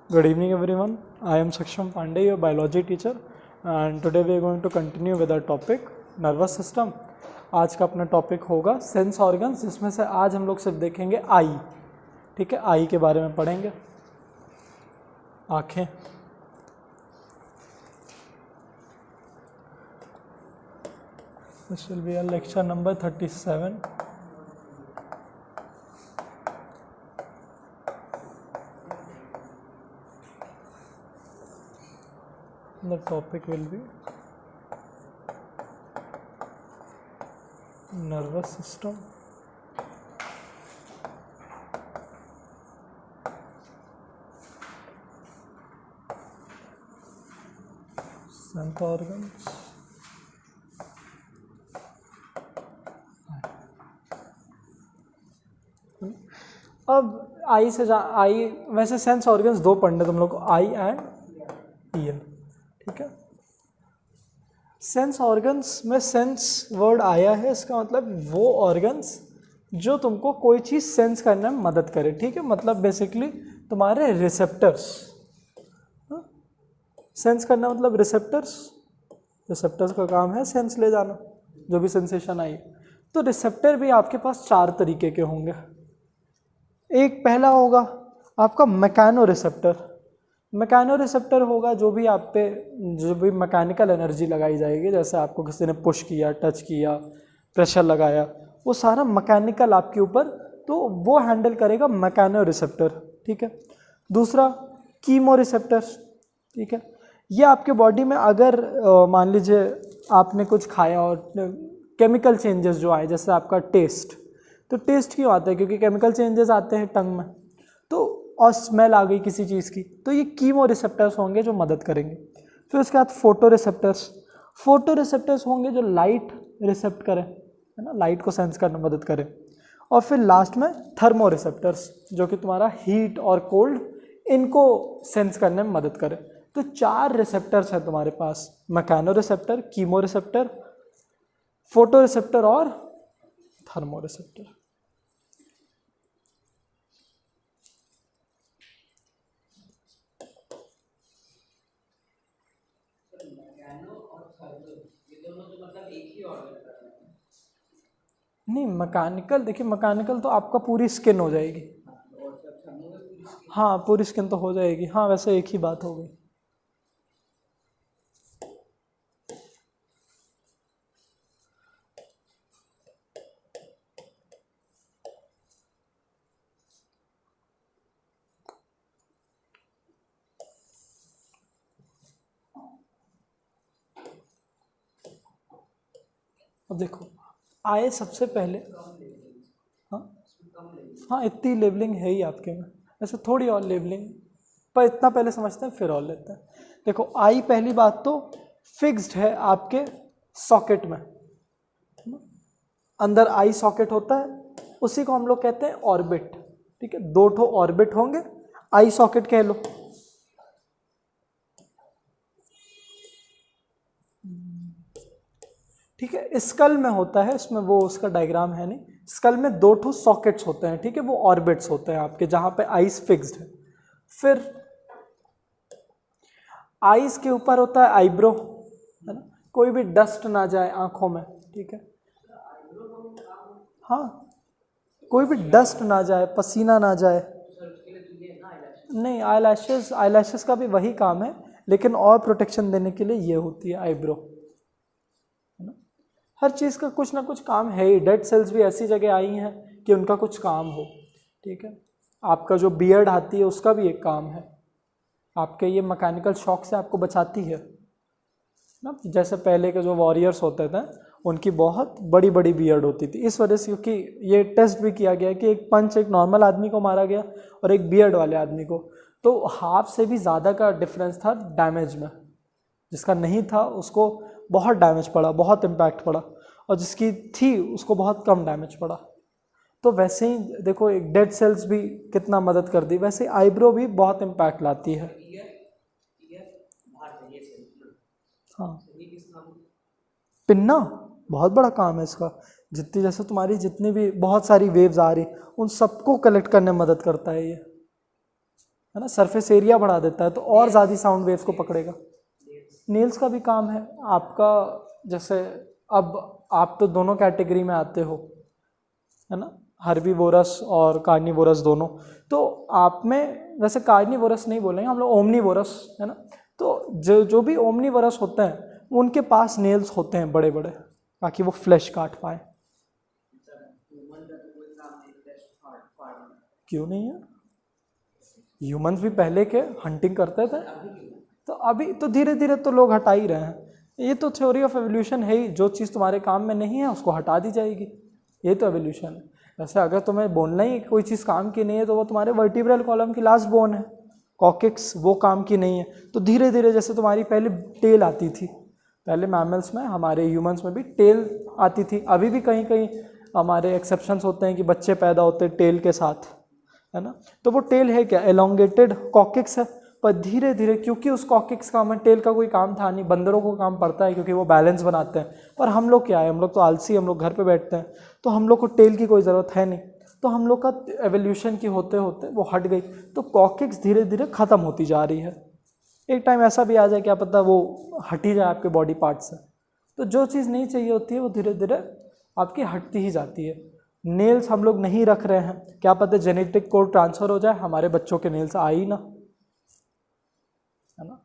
Good evening everyone. I am Saksham Pandey, your biology teacher, and today we are going to continue with our topic nervous system. आज का अपना topic होगा sense organs, जिसमें से आज हम लोग सिर्फ देखेंगे आई. ठीक है, आई के बारे में पढ़ेंगे. आँखें. This will be our lecture number 37. The topic will be nervous system. Sense organs. अब आई से आई वैसे सेंस ऑर्गन्स दो पढ़ने तुम लोग को, आई एंड ईयर. ठीक है, सेंस ऑर्गन्स में सेंस वर्ड आया है, इसका मतलब वो ऑर्गन्स जो तुमको कोई चीज़ सेंस करने में मदद करे. ठीक है, मतलब बेसिकली तुम्हारे रिसेप्टर्स. सेंस करना मतलब रिसेप्टर्स का काम है सेंस ले जाना, जो भी सेंसेशन आई. तो रिसेप्टर भी आपके पास चार तरीके के होंगे. एक पहला होगा आपका मैकेनो रिसेप्टर होगा, जो भी मैकेनिकल एनर्जी लगाई जाएगी, जैसे आपको किसी ने पुश किया, टच किया, प्रेशर लगाया, वो सारा मैकेनिकल आपके ऊपर, तो वो हैंडल करेगा मैकेनो रिसेप्टर. ठीक है. दूसरा कीमो रिसेप्टर्स. ठीक है, ये आपके बॉडी में अगर मान लीजिए आपने कुछ खाया और केमिकल चेंजेस जो आए, जैसे आपका टेस्ट, तो टेस्ट क्यों आता है? क्योंकि केमिकल चेंजेस आते हैं टंग में, तो और स्मेल आ गई किसी चीज़ की, तो ये कीमो रिसेप्टर्स होंगे जो मदद करेंगे. फिर उसके बाद फोटो रिसेप्टर्स होंगे जो लाइट रिसेप्ट करें, है ना, लाइट को सेंस करने में मदद करें. और फिर लास्ट में थर्मो रिसेप्टर्स, जो कि तुम्हारा हीट और कोल्ड इनको सेंस करने में मदद करें. तो चार रिसेप्टर्स हैं तुम्हारे पास, mechano receptor, chemo receptor, photo receptor और थर्मो रिसेप्टर. नहीं, मैकेनिकल, देखिए मैकेनिकल तो आपका पूरी स्किन हो जाएगी. हाँ, पूरी स्किन तो हो जाएगी. हाँ, वैसे एक ही बात हो गई. अब देखो, आए सबसे पहले. हाँ, इतनी लेबलिंग है ही आपके में, ऐसे थोड़ी और लेबलिंग, पर इतना पहले समझते हैं फिर और लेते हैं. देखो, आई पहली बात तो फिक्स्ड है आपके सॉकेट में. अंदर आई सॉकेट होता है, उसी को हम लोग कहते हैं ऑर्बिट. ठीक है, दो ठो ऑर्बिट होंगे, आई सॉकेट कह लो. ठीक है, स्कल में होता है, इसमें वो उसका डायग्राम है नहीं. स्कल में दो ठो सॉकेट्स होते हैं. ठीक है, वो ऑर्बिट्स होते हैं आपके, जहां पे आइस फिक्स्ड है. फिर आइस के ऊपर होता है आईब्रो, है ना, कोई भी डस्ट ना जाए आंखों में. ठीक है, हाँ, कोई भी डस्ट ना जाए, पसीना ना जाए. नहीं, आईलैशेस का भी वही काम है, लेकिन और प्रोटेक्शन देने के लिए ये होती है आईब्रो. हर चीज़ का कुछ ना कुछ काम है ही. डेड सेल्स भी ऐसी जगह आई हैं कि उनका कुछ काम हो. ठीक है, आपका जो बियर्ड आती है उसका भी एक काम है, आपके ये मैकेनिकल शॉक से आपको बचाती है ना. जैसे पहले के जो वॉरियर्स होते थे, उनकी बहुत बड़ी बड़ी बियर्ड होती थी, इस वजह से, क्योंकि ये टेस्ट भी किया गया कि एक पंच एक नॉर्मल आदमी को मारा गया और एक बियर्ड वाले आदमी को, तो हाफ से भी ज़्यादा का डिफरेंस था डैमेज में. जिसका नहीं था उसको बहुत डैमेज पड़ा, बहुत इम्पैक्ट पड़ा, और जिसकी थी उसको बहुत कम डैमेज पड़ा. तो वैसे ही देखो, एक डेड सेल्स भी कितना मदद कर दी, वैसे आईब्रो भी बहुत इम्पैक्ट लाती है. हाँ, पिन्ना बहुत बड़ा काम है इसका. जितनी जैसे तुम्हारी जितनी भी बहुत सारी वेव्स आ रही, उन सबको कलेक्ट करने में मदद करता है ये, है ना, सरफेस एरिया बढ़ा देता है तो और ज़्यादा साउंड वेव्स को पकड़ेगा। नेल्स का भी काम है आपका, जैसे अब आप तो दोनों कैटेगरी में आते हो, है ना, हर्बीवोरस और कार्निवोरस दोनों। तो आप में वैसे कार्निवोरस नहीं बोलेंगे हम लोग, ओमनीवोरस, है ना। तो जो भी ओमनीवोरस होते हैं उनके पास नेल्स होते हैं बड़े बड़े, ताकि वो फ्लैश काट पाए। क्यों नहीं है, ह्यूमंस भी पहले के हंटिंग करते थे, तो अभी तो धीरे धीरे तो लोग हटा ही रहे हैं। ये तो थ्योरी ऑफ एवोल्यूशन है ही, जो चीज़ तुम्हारे काम में नहीं है उसको हटा दी जाएगी, ये तो एवोल्यूशन है। वैसे अगर तुम्हें बोलना ही कोई चीज़ काम की नहीं है तो वो तुम्हारे वर्टिब्रल कॉलम की लास्ट बोन है, कॉकेक्स, वो काम की नहीं है। तो धीरे धीरे जैसे तुम्हारी पहले टेल आती थी, पहले मैमल्स में, हमारे ह्यूमंस में भी टेल आती थी, अभी भी कहीं कहीं हमारे एक्सेप्शंस होते हैं कि बच्चे पैदा होते हैं टेल के साथ, है ना। तो वो टेल है क्या, एलोंगेटेड कॉकेक्स है। पर धीरे धीरे, क्योंकि उस कॉकेक्स का हमें टेल का कोई काम था नहीं, बंदरों को काम पड़ता है क्योंकि वो बैलेंस बनाते हैं, पर हम लोग क्या है, हम लोग तो आलसी, हम लोग घर पे बैठते हैं, तो हम लोग को टेल की कोई ज़रूरत है नहीं। तो हम लोग का एवोल्यूशन की होते होते वो हट गई, तो कॉकेक्स धीरे धीरे ख़त्म होती जा रही है। एक टाइम ऐसा भी आ जाए, क्या पता वो हट ही जाए आपके बॉडी पार्ट से। तो जो चीज़ नहीं चाहिए होती है वो धीरे धीरे आपकी हटती ही जाती है। नेल्स हम लोग नहीं रख रहे हैं, क्या पता जेनेटिक कोड ट्रांसफ़र हो जाए, हमारे बच्चों के नेल्स आ ही ना, है ना।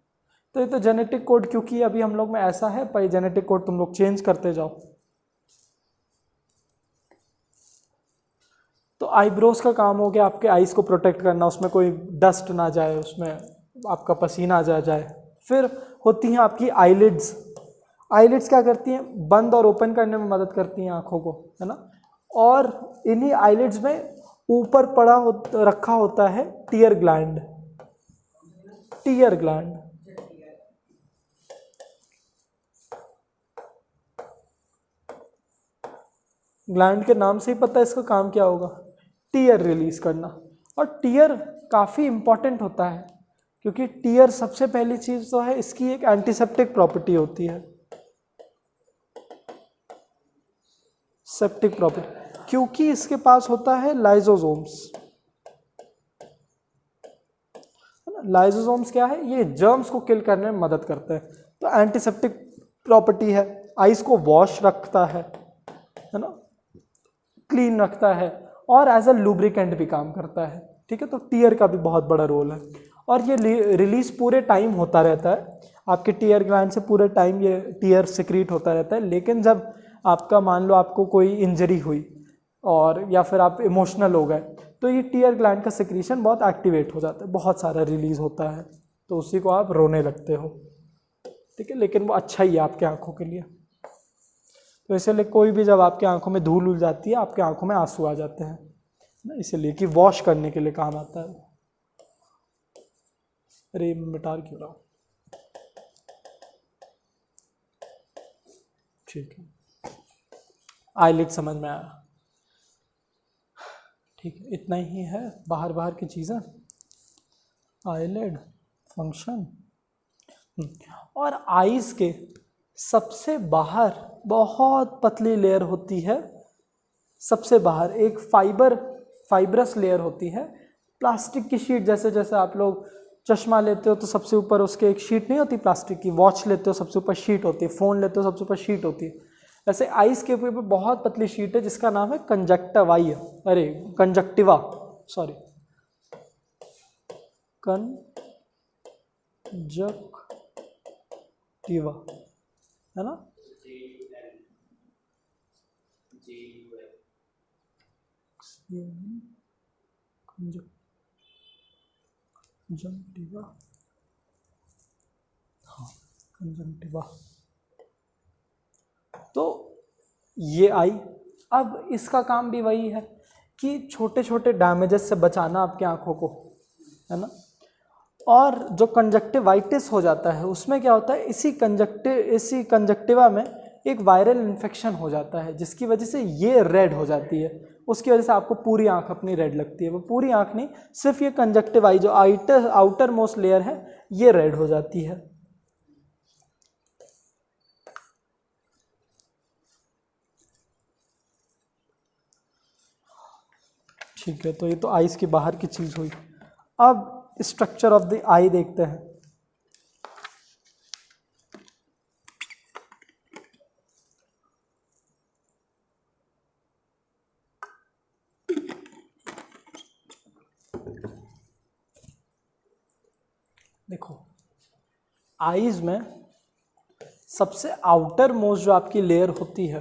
तो ये तो जेनेटिक कोड, क्योंकि अभी हम लोग में ऐसा है, पर जेनेटिक कोड तुम लोग चेंज करते जाओ। तो आईब्रोज का काम हो गया आपके आईज को प्रोटेक्ट करना, उसमें कोई डस्ट ना जाए, उसमें आपका पसीना आ जाए। फिर होती हैं आपकी आईलिड्स। आईलिड्स क्या करती हैं, बंद और ओपन करने में मदद करती हैं आँखों को, है ना। और इन्हीं आईलिड्स में ऊपर रखा होता है tear gland. Tear gland, gland के नाम से ही पता है इसका काम क्या होगा, टीयर रिलीज करना। और टीयर काफ़ी इंपॉर्टेंट होता है, क्योंकि टीयर सबसे पहली चीज़ तो है, इसकी एक एंटीसेप्टिक प्रॉपर्टी होती है, सेप्टिक प्रॉपर्टी, क्योंकि इसके पास होता है लाइजोसोम्स। लाइजोसोम्स क्या है, ये जर्म्स को किल करने में मदद करते हैं। तो एंटीसेप्टिक प्रॉपर्टी है, आइस को वॉश रखता है ना, क्लीन रखता है, और एज अ लुब्रिकेंट भी काम करता है, ठीक है। तो टीयर का भी बहुत बड़ा रोल है, और ये रिलीज पूरे टाइम होता रहता है आपके टीयर ग्लैंड से, पूरे टाइम ये टीयर सिक्रीट होता रहता है। लेकिन जब आपका मान लो आपको कोई इंजरी हुई और या फिर आप इमोशनल हो गए, तो ये टीयर ग्लैंड का सिक्रीशन बहुत एक्टिवेट हो जाता है, बहुत सारा रिलीज होता है, तो उसी को आप रोने लगते हो, ठीक है। लेकिन वो अच्छा ही है आपके आंखों के लिए। तो इसलिए कोई भी जब आपके आंखों में धूल उल जाती है, आपके आंखों में आंसू आ जाते हैं ना, इसलिए कि वॉश करने के लिए काम आता है। अरे मिटार क्यों रहा, ठीक है, आईलिड समझ में आया, ठीक है। इतना ही है बाहर बाहर की चीज़ें, आईलिड फंक्शन। और आईज के सबसे बाहर बहुत पतली लेयर होती है, सबसे बाहर एक फाइबरस लेयर होती है, प्लास्टिक की शीट। जैसे जैसे आप लोग चश्मा लेते हो तो सबसे ऊपर उसके एक शीट नहीं होती प्लास्टिक की, वॉच लेते हो सबसे ऊपर शीट होती है, फ़ोन लेते हो सबसे ऊपर शीट होती है, वैसे आइस के ऊपर बहुत पतली शीट है जिसका नाम है कंजक्टिवा, सॉरी कंजक्टिवा, है ना। कंजक्टिवा, हाँ कंजक्टिवा। तो ये आई, अब इसका काम भी वही है कि छोटे छोटे डैमेजेस से बचाना आपकी आंखों को, है ना। और जो कंजक्टिवाइटिस हो जाता है उसमें क्या होता है, इसी कंजक्टिवा में एक वायरल इन्फेक्शन हो जाता है, जिसकी वजह से ये रेड हो जाती है। उसकी वजह से आपको पूरी आंख अपनी रेड लगती है, वो पूरी आंख नहीं, सिर्फ ये कंजक्टिवाई जो आउटर मोस्ट लेयर है ये रेड हो जाती है। ठीक है, तो ये तो आइस की बाहर की चीज़ हुई। अब स्ट्रक्चर ऑफ द आई देखते हैं। देखो आईज में सबसे आउटर मोस्ट जो आपकी लेयर होती है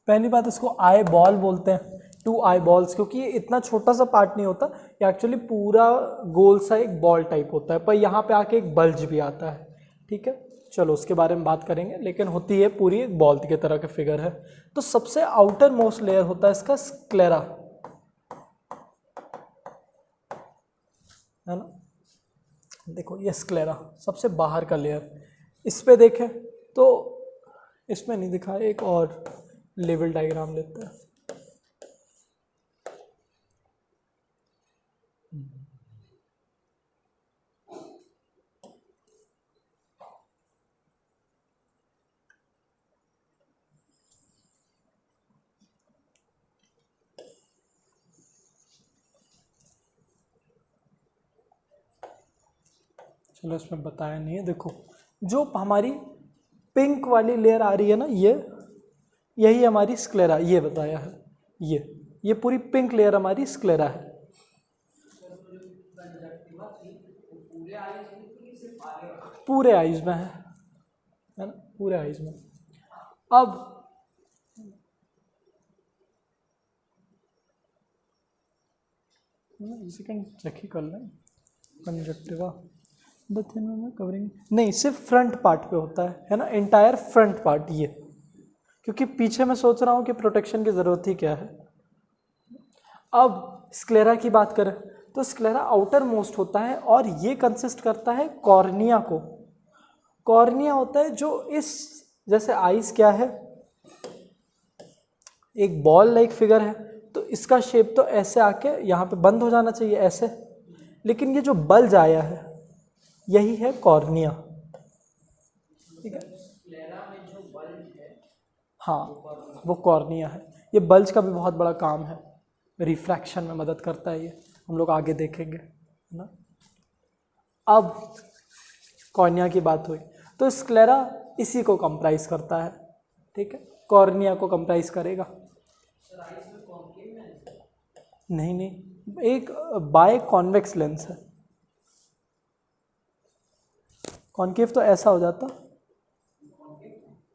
पहली बात इसको आई बॉल बोलते हैं, 2 आई बॉल्स, क्योंकि ये इतना छोटा सा पार्ट नहीं होता, ये एक्चुअली पूरा गोल सा एक बॉल टाइप होता है, पर यहाँ पे आके एक बल्ज भी आता है। ठीक है, चलो उसके बारे में बात करेंगे, लेकिन होती है पूरी एक बॉल की तरह का फिगर है। तो सबसे आउटर मोस्ट लेयर होता है इसका स्क्लेरा, है ना। देखो ये स्क्लेरा सबसे बाहर का लेयर, इस पे देखें तो इसमें नहीं दिखा, एक और लेवल डायग्राम लेते हैं। चलो इसमें बताया नहीं है, देखो जो हमारी पिंक वाली लेयर आ रही है ना, यही हमारी स्क्लेरा, ये बताया है, ये पूरी पिंक लेयर हमारी स्क्लेरा है। पूरे आइज में है ना, पूरे आइज में। अब सेकंड चेक ही कर लें, कंजक्टिवा में कवरिंग नहीं, सिर्फ फ्रंट पार्ट पे होता है ना, एंटायर फ्रंट पार्ट ये, क्योंकि पीछे मैं सोच रहा हूँ कि प्रोटेक्शन की ज़रूरत ही क्या है। अब स्क्लेरा की बात करें तो स्क्लेरा आउटर मोस्ट होता है और ये कंसिस्ट करता है कॉर्निया को। कॉर्निया होता है जो इस, जैसे आइस क्या है, एक बॉल लाइक फिगर है, तो इसका शेप तो ऐसे आके यहाँ पे बंद हो जाना चाहिए ऐसे, लेकिन ये जो बल्ज आया है यही है कॉर्निया। ठीक है, हाँ वो कॉर्निया है। ये बल्ज का भी बहुत बड़ा काम है, रिफ्रैक्शन में मदद करता है ये, हम लोग आगे देखेंगे, है ना। अब कॉर्निया की बात हुई तो स्क्लेरा इसी को कंप्राइज करता है। ठीक है, कॉर्निया को कंप्राइज करेगा। नहीं नहीं, एक बाय कॉन्वेक्स लेंस है, कॉनकेव तो ऐसा हो जाता,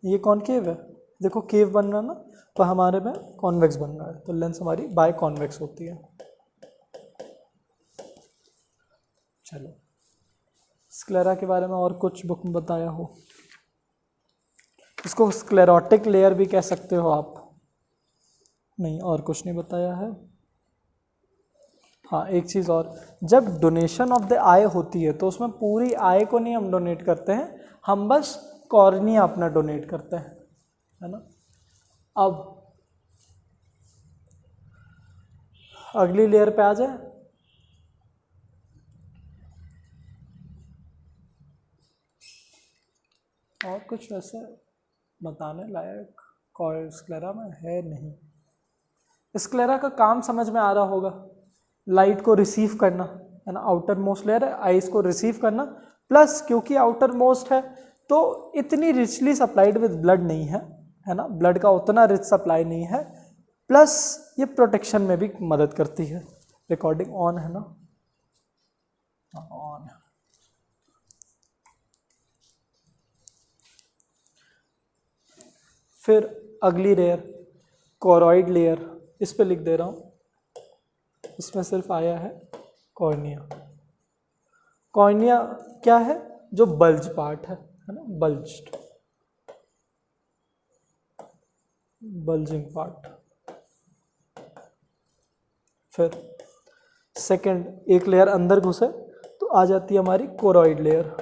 ये कॉनकेव है, देखो केव बन रहा है ना, तो हमारे में कॉन्वेक्स बन रहा है, तो लेंस हमारी बाय कॉन्वेक्स होती है। चलो स्क्लेरा के बारे में और कुछ बुक में बताया हो, इसको स्क्लेरोटिक लेयर भी कह सकते हो आप। नहीं, और कुछ नहीं बताया है। हाँ एक चीज़ और, जब डोनेशन ऑफ द आई होती है तो उसमें पूरी आई को नहीं हम डोनेट करते हैं, हम बस कॉर्निया अपना डोनेट करते हैं, है ना। अब अगली लेयर पे आ जाए, और कुछ वैसे बताने लायक स्क्लेरा में है नहीं। स्क्लेरा का काम समझ में आ रहा होगा, लाइट को रिसीव करना, है ना, आउटर मोस्ट लेयर है, आइस को रिसीव करना, प्लस क्योंकि आउटर मोस्ट है तो इतनी रिचली सप्लाइड विद ब्लड नहीं है ना, ब्लड का उतना रिच सप्लाई नहीं है, प्लस ये प्रोटेक्शन में भी मदद करती है। रिकॉर्डिंग ऑन है ना, ऑन है। फिर अगली लेयर कोरॉइड लेयर, इस पे लिख दे रहा हूँ, इसमें सिर्फ आया है कॉर्निया। कॉर्निया क्या है, जो बल्ज पार्ट है ना, बल्ज्ड, बल्जिंग पार्ट। फिर सेकंड एक लेयर अंदर घुसे तो आ जाती है हमारी कोरॉइड लेयर।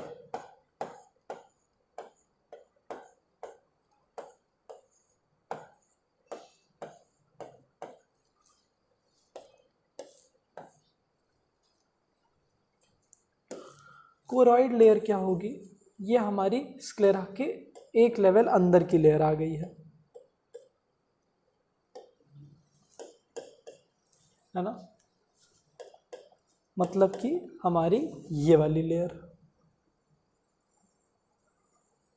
कोरॉइड लेयर क्या होगी, ये हमारी स्क्लेरा के एक लेवल अंदर की लेयर आ गई है ना, मतलब कि हमारी ये वाली लेयर,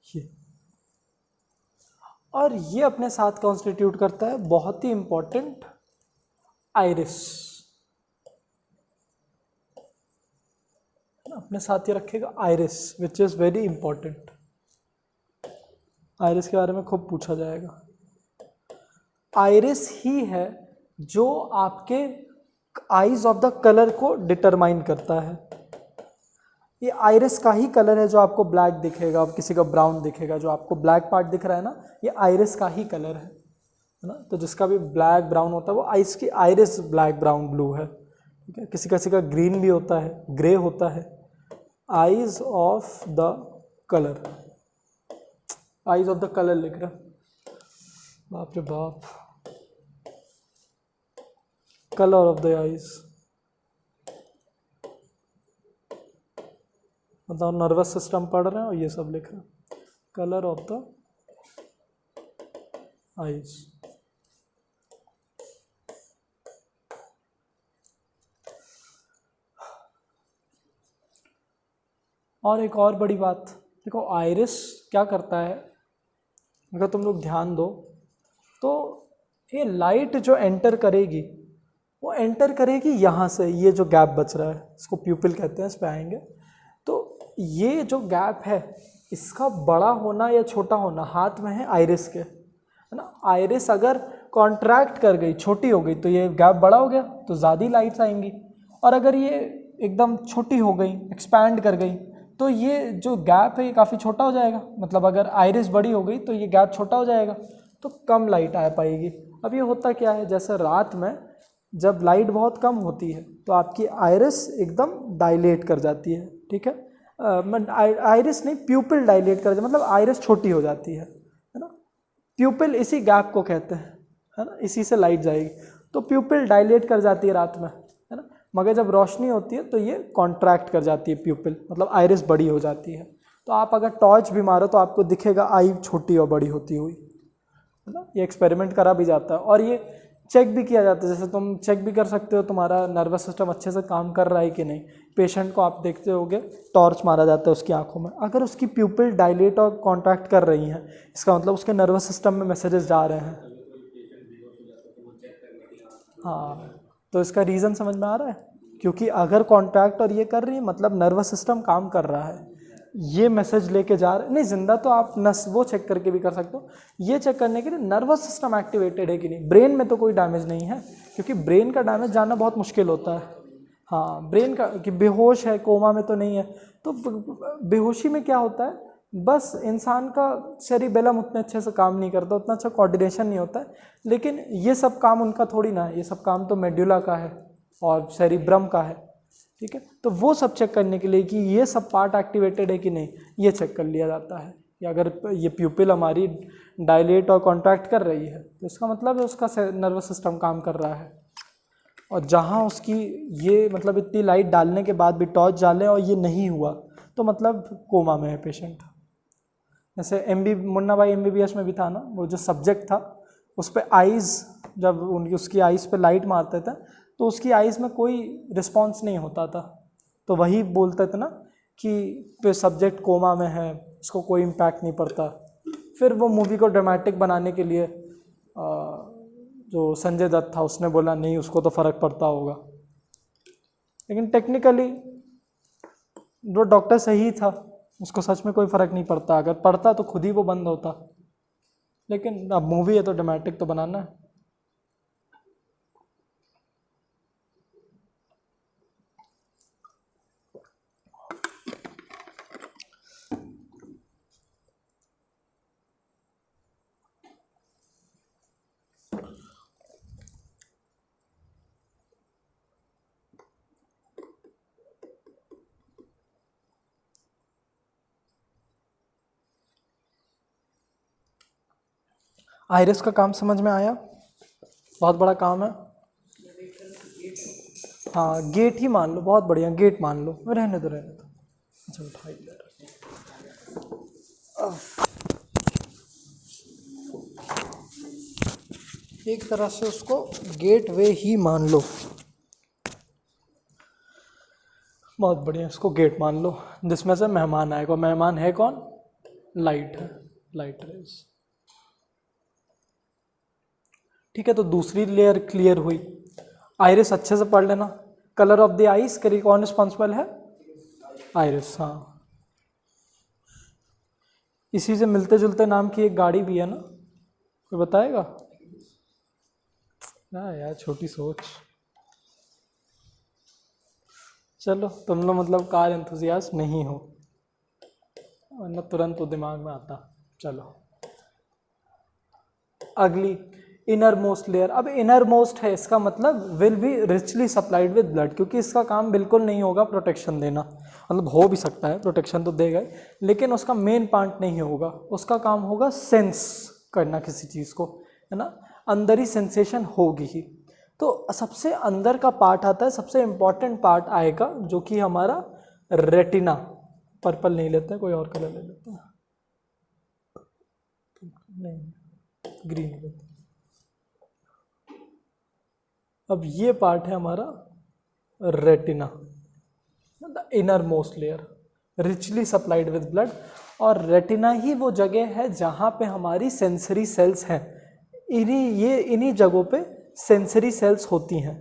ये, और ये अपने साथ कॉन्स्टिट्यूट करता है बहुत ही इंपॉर्टेंट आइरिस, अपने साथ ही रखेगा iris, which is very important. Iris के बारे में खूब पूछा जाएगा। आइरिस ही है जो आपके आईज ऑफ द कलर को डिटरमाइन करता है। ये आइरिस का ही कलर है जो आपको ब्लैक दिखेगा, अब किसी का ब्राउन दिखेगा, जो आपको ब्लैक पार्ट दिख रहा है ना, ये आइरिस का ही कलर है ना। तो जिसका भी ब्लैक ब्राउन होता है वो आइस की आइरिस ब्लैक ब्राउन ब्लू है, ठीक है। किसी का ग्रीन भी होता है, ग्रे होता है। Eyes of the colour, eyes of the colour लिख रहा, बाप रे बाप, कलर ऑफ द आइज, मतलब नर्वस सिस्टम पढ़ रहे हैं और ये सब लिख रहे हैं, कलर ऑफ द आइज। और एक और बड़ी बात, देखो आइरिस क्या करता है, अगर तुम लोग ध्यान दो तो ये लाइट जो एंटर करेगी वो एंटर करेगी यहाँ से, ये जो गैप बच रहा है इसको प्यूपिल कहते हैं, इस पे आएंगे। तो ये जो गैप है इसका बड़ा होना या छोटा होना हाथ में है आइरिस के, है ना। आइरिस अगर कॉन्ट्रैक्ट कर गई, छोटी हो गई, तो ये गैप बड़ा हो गया तो ज़्यादा लाइट्स आएंगी, और अगर ये एकदम छोटी हो गई, एक्सपैंड कर गई, तो ये जो गैप है ये काफ़ी छोटा हो जाएगा। मतलब अगर आइरिस बड़ी हो गई तो ये गैप छोटा हो जाएगा, तो कम लाइट आ पाएगी। अब ये होता क्या है, जैसे रात में जब लाइट बहुत कम होती है तो आपकी आइरिस एकदम डायलेट कर जाती है, ठीक है। आइरिस नहीं, प्यूपिल डायलेट कर जाती है, मतलब आइरिस छोटी हो जाती है ना। प्यूपिल इसी गैप को कहते हैं, है ना, इसी से लाइट जाएगी। तो प्यूपिल डायलेट कर जाती है रात में, है ना, मगर जब रोशनी होती है तो ये कॉन्ट्रैक्ट कर जाती है प्यूपिल, मतलब आइरिस बड़ी हो जाती है। तो आप अगर टॉर्च भी मारो तो आपको दिखेगा आई छोटी और बड़ी होती हुई, है ना। ये एक्सपेरिमेंट करा भी जाता है और ये चेक भी किया जाता है। जैसे तुम चेक भी कर सकते हो तुम्हारा नर्वस सिस्टम अच्छे से काम कर रहा है कि नहीं। पेशेंट को आप देखते होगे, टॉर्च मारा जाता है उसकी आंखों में, अगर उसकी प्यूपिल डायलेट और कॉन्ट्रैक्ट कर रही हैं, इसका मतलब उसके नर्वस सिस्टम में मैसेजेस जा रहे हैं। हाँ, तो इसका रीज़न समझ में आ रहा है, क्योंकि अगर कॉन्ट्रैक्ट और ये कर रही है मतलब नर्वस सिस्टम काम कर रहा है, ये मैसेज लेके जा रहे नहीं। जिंदा तो आप नस वो चेक करके भी कर सकते हो, ये चेक करने के लिए नर्वस सिस्टम एक्टिवेटेड है कि नहीं। ब्रेन में तो कोई डैमेज नहीं है, क्योंकि ब्रेन का डैमेज जानना बहुत मुश्किल होता है। हाँ, ब्रेन का कि बेहोश है, कोमा में तो नहीं है। तो बेहोशी में क्या होता है, बस इंसान का सेरिबेलम उतने अच्छे से काम नहीं करता, उतना अच्छा कोऑर्डिनेशन नहीं होता है। लेकिन ये सब काम उनका थोड़ी ना है, ये सब काम तो मेड्यूला का है और सेरिब्रम का है, ठीक है। तो वो सब चेक करने के लिए कि ये सब पार्ट एक्टिवेटेड है कि नहीं, ये चेक कर लिया जाता है। कि अगर ये प्यूपिल हमारी डायलेट और कॉन्ट्रैक्ट कर रही है तो इसका मतलब है उसका नर्वस सिस्टम काम कर रहा है। और जहाँ उसकी ये मतलब इतनी लाइट डालने के बाद भी टॉर्च डालें और ये नहीं हुआ तो मतलब कोमा में है पेशेंट। जैसे मुन्ना भाई MBBS में भी था ना, वो जो सब्जेक्ट था उस पर आइज़, जब उसकी आइज़ पे लाइट मारते थे तो उसकी आइज़ में कोई रिस्पॉन्स नहीं होता था। तो वही बोलते थे ना कि सब्जेक्ट कोमा में है, उसको कोई इम्पैक्ट नहीं पड़ता। फिर वो मूवी को ड्रामेटिक बनाने के लिए जो संजय दत्त था उसने बोला नहीं उसको तो फ़र्क पड़ता होगा, लेकिन टेक्निकली जो डॉक्टर सही था उसको सच में कोई फ़र्क नहीं पड़ता। अगर पड़ता तो खुद ही वो बंद होता, लेकिन अब मूवी है तो ड्रामेटिक तो बनाना है। आइरिस का काम समझ में आया, बहुत बड़ा काम है। हाँ, गेट ही मान लो, बहुत बढ़िया, गेट मान लो, रहने दो। अच्छा उठाइए। एक तरह से उसको गेट वे ही मान लो। बहुत बढ़िया, इसको गेट मान लो जिसमें से मेहमान आएगा। मेहमान है कौन? लाइट है, लाइट रेज। ठीक है, तो दूसरी लेयर क्लियर हुई। आइरिस अच्छे से पढ़ लेना। कलर ऑफ द आइस के लिए कौन रिस्पॉन्सिबल है? आइरिस। हाँ, इसी से मिलते जुलते नाम की एक गाड़ी भी है ना, कोई बताएगा? ना यार, छोटी सोच। चलो, तुम लोग मतलब कार एंथुसियास्ट नहीं हो, वरना तुरंत तो दिमाग में आता। चलो अगली, इनर मोस्ट लेयर। अब इनर मोस्ट है, इसका मतलब will be richly supplied with blood, क्योंकि इसका काम बिल्कुल नहीं होगा प्रोटेक्शन देना। मतलब हो भी सकता है, प्रोटेक्शन तो देगा ही, लेकिन उसका मेन पार्ट नहीं होगा। उसका काम होगा सेंस करना किसी चीज़ को, है ना, अंदर ही सेंसेशन होगी ही। तो सबसे अंदर का पार्ट आता है, सबसे इम्पॉर्टेंट पार्ट आएगा, जो कि हमारा रेटिना। पर्पल नहीं लेते हैं, कोई और कलर ले लेते हैं। नहीं, ग्रीन लेते हैं। अब ये पार्ट है हमारा retina, the inner most layer, richly supplied with blood. और रेटिना ही वो जगह है जहाँ पे हमारी सेंसरी सेल्स हैं। इन्हीं जगहों पे सेंसरी सेल्स होती हैं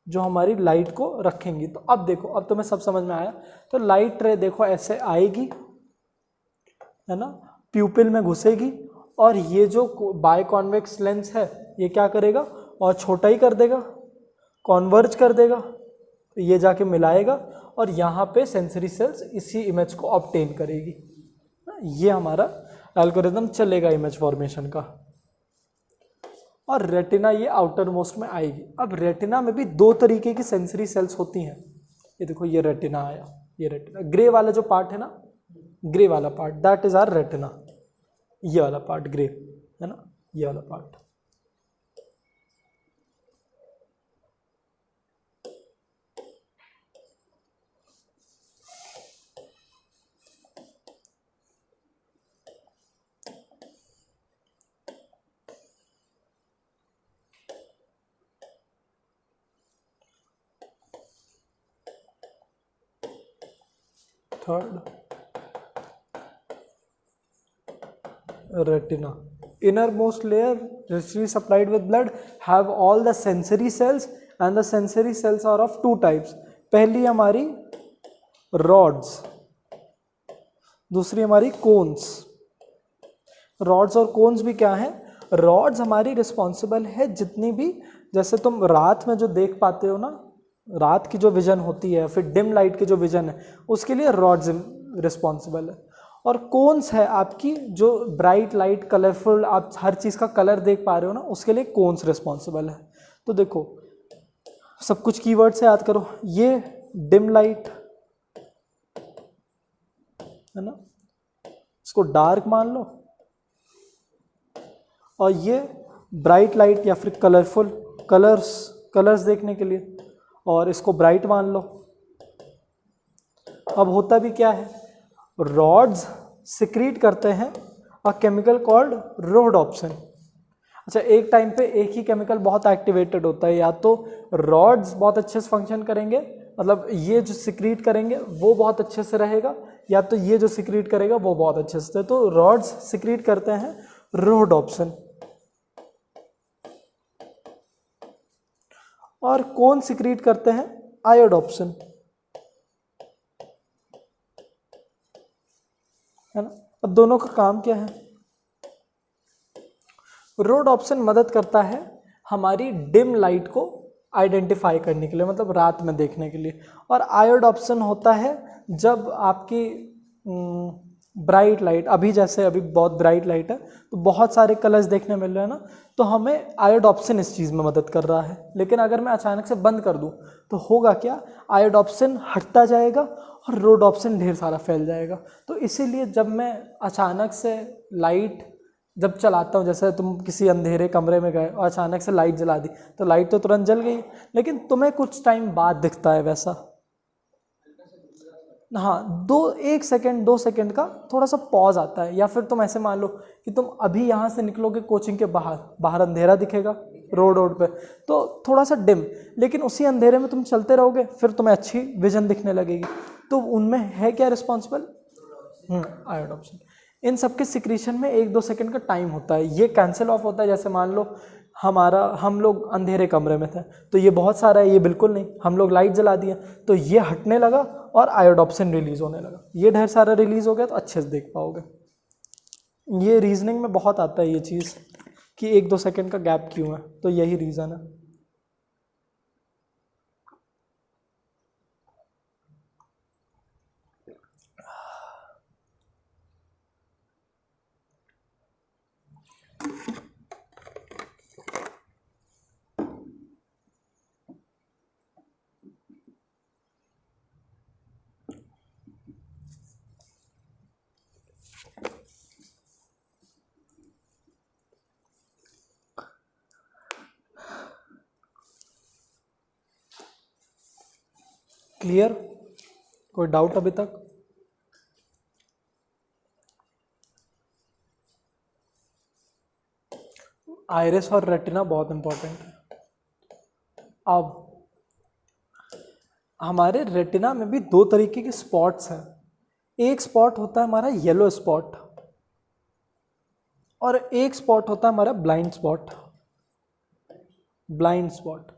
जो हमारी लाइट को रखेंगी। तो अब देखो, अब तुम्हें सब समझ में आया। तो लाइट रे देखो ऐसे आएगी, है ना, प्यूपिल में घुसेगी, और ये जो बायकॉन्वेक्स लेंस है ये क्या करेगा? और छोटा ही कर देगा, कॉन्वर्ज कर देगा, तो ये जाके मिलाएगा, और यहाँ पे सेंसरी सेल्स इसी इमेज को ऑब्टेन करेगी। ये हमारा एल्गोरिदम चलेगा इमेज फॉर्मेशन का। और रेटिना ये आउटर मोस्ट में आएगी। अब रेटिना में भी दो तरीके की सेंसरी सेल्स होती हैं। ये देखो, ये रेटिना आया, ये रेटिना, ग्रे वाला जो पार्ट है ना, ग्रे वाला part, that is our retina. ये वाला पार्ट ग्रे है ना, ये वाला part. Third, retina. Innermost layer richly supplied with blood have all the sensory cells, and the sensory cells are of two types. पहली हमारी rods, दूसरी हमारी cones. rods और cones भी क्या है? rods हमारी रिस्पॉन्सिबल है जितनी भी, जैसे तुम रात में जो देख पाते हो ना, रात की जो विजन होती है, फिर डिम लाइट की जो विजन है, उसके लिए rods रिस्पॉन्सिबल है। और कोन्स है आपकी, जो ब्राइट लाइट कलरफुल आप हर चीज़ का कलर देख पा रहे हो ना, उसके लिए कोन्स रिस्पॉन्सिबल है। तो देखो, सब कुछ कीवर्ड से याद करो। ये डिम लाइट है ना, इसको डार्क मान लो, और ये ब्राइट लाइट या फिर कलरफुल कलर्स देखने के लिए, और इसको ब्राइट मान लो। अब होता भी क्या है, रॉड्स सिक्रीट करते हैं अ केमिकल कॉल्ड रोडोप्सिन। अच्छा, एक टाइम पे एक ही केमिकल बहुत एक्टिवेटेड होता है, या तो रॉड्स बहुत अच्छे से फंक्शन करेंगे, मतलब ये जो सिक्रीट करेंगे वो बहुत अच्छे से रहेगा, या तो ये जो सिक्रीट करेगा वो बहुत अच्छे से। तो रॉड्स सिक्रीट करते हैं रोडोप्सिन, और कौन सिक्रीट करते हैं? आयोडोप्सिन, है ना। अब दोनों का काम क्या है? रोडोप्सिन मदद करता है हमारी डिम लाइट को आइडेंटिफाई करने के लिए, मतलब रात में देखने के लिए, और आयोडोप्सिन होता है जब आपकी ब्राइट लाइट, अभी जैसे अभी बहुत ब्राइट लाइट है तो बहुत सारे कलर्स देखने मिल रहे हैं ना, तो हमें आयोडोप्सिन इस चीज़ में मदद कर रहा है। लेकिन अगर मैं अचानक से बंद कर दूं तो होगा क्या? आयोडोप्सिन हटता जाएगा और रोडोप्सिन ढेर सारा फैल जाएगा। तो इसीलिए जब मैं अचानक से लाइट जब चलाता हूँ, जैसे तुम किसी अंधेरे कमरे में गए और अचानक से लाइट जला दी, तो लाइट तो तुरंत जल गई, लेकिन तुम्हें कुछ टाइम बाद दिखता है वैसा, हाँ, 1 सेकेंड 2 सेकेंड का थोड़ा सा पॉज आता है। या फिर तुम ऐसे मान लो कि तुम अभी यहाँ से निकलोगे कोचिंग के बाहर, बाहर अंधेरा दिखेगा रोड पे, तो थोड़ा सा डिम, लेकिन उसी अंधेरे में तुम चलते रहोगे, फिर तुम्हें अच्छी विजन दिखने लगेगी। तो उनमें है क्या रिस्पॉन्सिबल? आयोडोप्सिन। इन सब के सिक्रीशन में 1-2 सेकेंड का टाइम होता है, ये कैंसिल ऑफ होता है। जैसे मान लो हम लोग अंधेरे कमरे में थे, तो ये बहुत सारा है, ये बिल्कुल नहीं, हम लोग लाइट जला दिए तो ये हटने लगा और आयोडोप्सिन रिलीज होने लगा, ये ढेर सारा रिलीज हो गया तो अच्छे से देख पाओगे। ये रीजनिंग में बहुत आता है ये चीज़ कि 1-2 सेकेंड का गैप क्यों है, तो यही रीज़न है। क्लियर? कोई डाउट अभी तक? आइरिस और रेटिना बहुत इंपॉर्टेंट है। अब हमारे रेटिना में भी 2 तरीके के स्पॉट्स हैं। एक स्पॉट होता है हमारा येलो स्पॉट और एक स्पॉट होता है हमारा ब्लाइंड स्पॉट। ब्लाइंड स्पॉट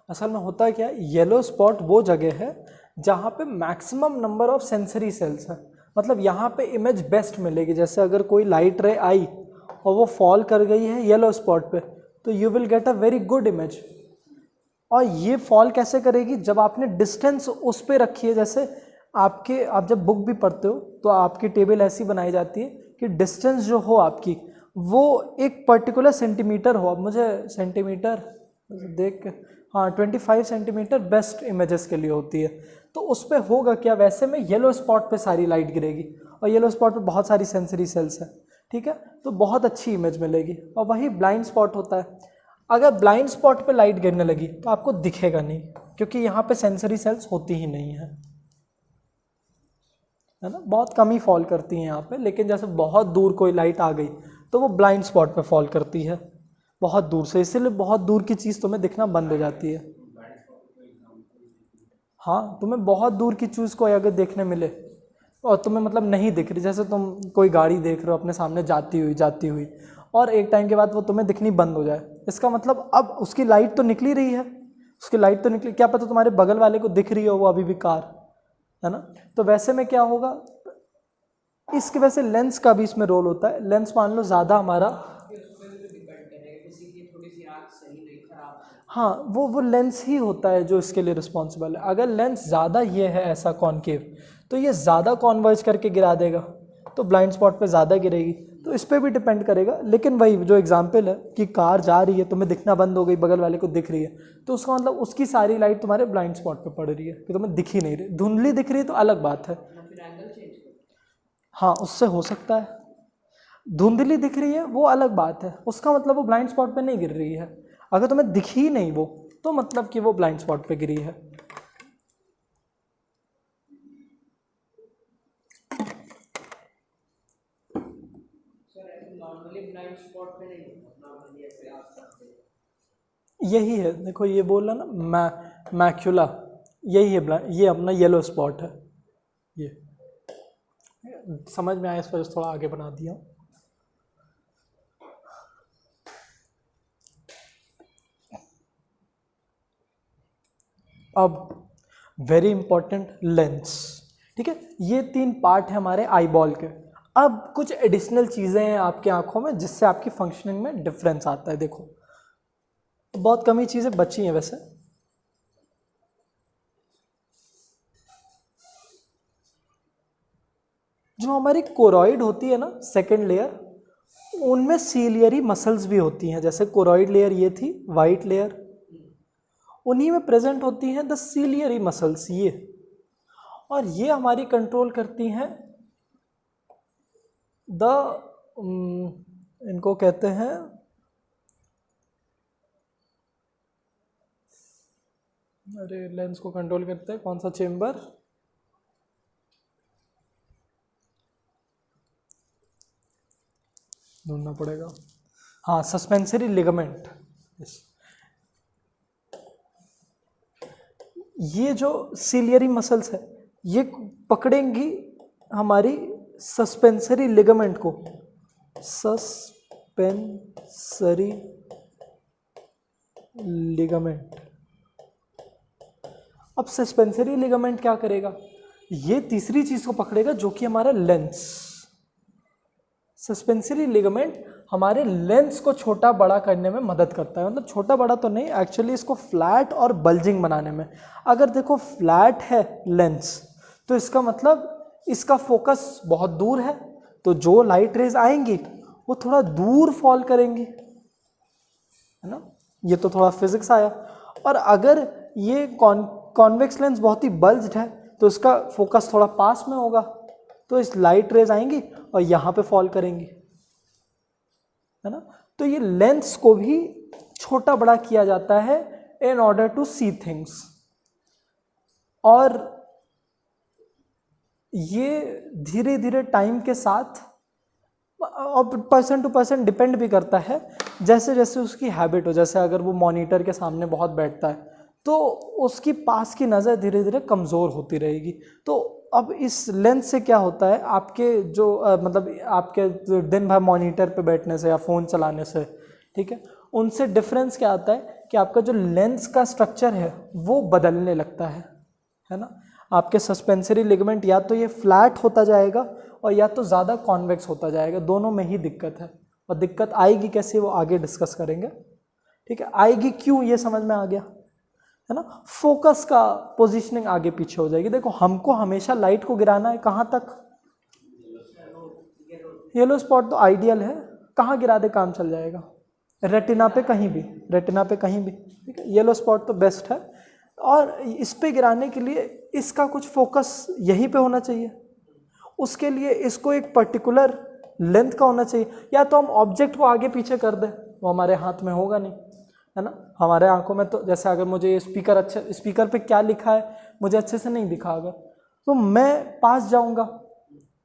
असल में होता है क्या, येलो स्पॉट वो जगह है जहाँ पे maximum number of sensory sales है, मतलब यहाँ पे इमेज बेस्ट मिलेगी। जैसे अगर कोई लाइट रे आई और वो फॉल कर गई है येलो स्पॉट पे, तो you will get a very good image. और ये फॉल कैसे करेगी? जब आपने डिस्टेंस उस पर रखी है। जैसे आप जब बुक भी पढ़ते हो तो आपकी टेबल ऐसी बनाई जाती है कि डिस्टेंस जो हो आपकी वो एक पर्टिकुलर सेंटीमीटर हो। अब मुझे सेंटीमीटर देख के, हाँ 25 सेंटीमीटर बेस्ट इमेजेस के लिए होती है। तो उस पर होगा क्या, वैसे में येलो स्पॉट पे सारी लाइट गिरेगी और येलो स्पॉट पे बहुत सारी सेंसरी सेल्स है, ठीक है, तो बहुत अच्छी इमेज मिलेगी। और वही ब्लाइंड स्पॉट होता है, अगर ब्लाइंड स्पॉट पे लाइट गिरने लगी तो आपको दिखेगा नहीं, क्योंकि यहाँ पे सेंसरी सेल्स होती ही नहीं है ना, बहुत कम ही फॉल करती हैं यहाँ पे। लेकिन जैसे बहुत दूर कोई लाइट आ गई तो वो ब्लाइंड स्पॉट पे फॉल करती है बहुत दूर से, इसीलिए बहुत दूर की चीज़ तुम्हें दिखना बंद हो जाती है। हाँ, तुम्हें बहुत दूर की चीज़ को अगर देखने मिले और तुम्हें मतलब नहीं दिख रही, जैसे तुम कोई गाड़ी देख रहे हो अपने सामने जाती हुई और एक टाइम के बाद वो तुम्हें दिखनी बंद हो जाए, इसका मतलब अब उसकी लाइट तो निकली रही है, उसकी लाइट तो निकली, क्या पता तुम्हारे बगल वाले को दिख रही हो वो अभी भी कार, है ना। तो वैसे में क्या होगा, इसके वैसे लेंस का भी इसमें रोल होता है। लेंस मान लो ज़्यादा हमारा, हाँ वो लेंस ही होता है जो इसके लिए रिस्पॉन्सिबल है। अगर लेंस ज़्यादा ये है ऐसा कॉनकेव, तो ये ज़्यादा कॉन्वर्ज करके गिरा देगा, तो ब्लाइंड स्पॉट पे ज़्यादा गिरेगी। तो इस पर भी डिपेंड करेगा। लेकिन वही जो एग्जांपल है कि कार जा रही है, तुम्हें दिखना बंद हो गई, बगल वाले को दिख रही है, तो उसका मतलब उसकी सारी लाइट तुम्हारे ब्लाइंड स्पॉट पे पड़ रही है कि तुम्हें दिख ही नहीं रही। धुंधली दिख रही है तो अलग बात है, हाँ उससे हो सकता है। धुंधली दिख रही है वो अलग बात है, उसका मतलब वो ब्लाइंड स्पॉट पे नहीं गिर रही है। अगर तुम्हें दिख ही नहीं वो, तो मतलब कि वो ब्लाइंड स्पॉट पे गिरी है। यही है, देखो ये बोल रहा ना मैक्यूला, यही है ये अपना येलो स्पॉट है। ये समझ में आया, इस पर थोड़ा आगे बना दिया। अब वेरी इंपॉर्टेंट लेंस, ठीक है, ये 3 पार्ट है हमारे आई बॉल के। अब कुछ एडिशनल चीज़ें हैं आपकी आंखों में जिससे आपकी फंक्शनिंग में डिफरेंस आता है। देखो बहुत कम ही चीज़ें बची हैं वैसे। जो हमारी कोरॉइड होती है ना, सेकेंड लेयर, उनमें सीलियरी मसल्स भी होती हैं। जैसे कोरॉइड लेयर ये थी, वाइट लेयर, उन्हीं में प्रेजेंट होती हैं द सीलियरी मसल्स ये, और ये हमारी कंट्रोल करती हैं द इनको कहते हैं अरे लेंस को कंट्रोल करते हैं कौन सा चेम्बर, ढूंढना पड़ेगा। हाँ, सस्पेंसरी लिगामेंट। ये जो सिलियरी मसल्स है ये पकड़ेंगी हमारी सस्पेंसरी लिगामेंट को। Suspensory ligament. अब सस्पेंसरी लिगामेंट क्या करेगा, ये तीसरी चीज को पकड़ेगा जो कि हमारा लेंस। सस्पेंसरी लिगामेंट हमारे लेंस को छोटा बड़ा करने में मदद करता है, मतलब छोटा बड़ा तो नहीं, एक्चुअली इसको फ्लैट और बल्जिंग बनाने में। अगर देखो फ्लैट है लेंस तो इसका मतलब इसका फोकस बहुत दूर है, तो जो लाइट रेज आएंगी वो थोड़ा दूर फॉल करेंगी, है ना। ये तो थोड़ा फिजिक्स आया। और अगर ये कॉन्वेक्स लेंस बहुत ही बल्ज्ड है तो इसका फोकस थोड़ा पास में होगा, तो इस लाइट रेज आएंगी और यहाँ पे फॉल करेंगी, है ना। तो ये लेंस को भी छोटा बड़ा किया जाता है in order to see things. और ये धीरे धीरे टाइम के साथ और पर्सन टू पर्सन डिपेंड भी करता है, जैसे जैसे उसकी हैबिट हो। जैसे अगर वो मॉनिटर के सामने बहुत बैठता है तो उसकी पास की नज़र धीरे धीरे कमज़ोर होती रहेगी। तो अब इस लेंस से क्या होता है, आपके जो मतलब आपके दिन भर मॉनिटर पे बैठने से या फ़ोन चलाने से, ठीक है, उनसे डिफरेंस क्या आता है कि आपका जो लेंस का स्ट्रक्चर है वो बदलने लगता है ना। आपके सस्पेंसरी लिगामेंट या तो ये फ्लैट होता जाएगा और या तो ज़्यादा कॉन्वेक्स होता जाएगा, दोनों में ही दिक्कत है। और दिक्कत आएगी कैसे वो आगे डिस्कस करेंगे, ठीक है। आएगी क्यों ये समझ में आ गया, है ना। फोकस का पोजीशनिंग आगे पीछे हो जाएगी। देखो हमको हमेशा लाइट को गिराना है कहाँ तक, येलो स्पॉट तो आइडियल है, कहाँ गिरा दे काम चल जाएगा, रेटिना पे कहीं भी, रेटिना पे कहीं भी, ठीक है। येलो स्पॉट तो बेस्ट है। और इस पे गिराने के लिए इसका कुछ फोकस यहीं पे होना चाहिए, उसके लिए इसको एक पर्टिकुलर लेंथ का होना चाहिए। या तो हम ऑब्जेक्ट को आगे पीछे कर दें, वो हमारे हाथ में होगा नहीं, है ना। हमारे आंखों में तो जैसे अगर मुझे ये स्पीकर पे क्या लिखा है मुझे अच्छे से नहीं दिखा, अगर तो मैं पास जाऊंगा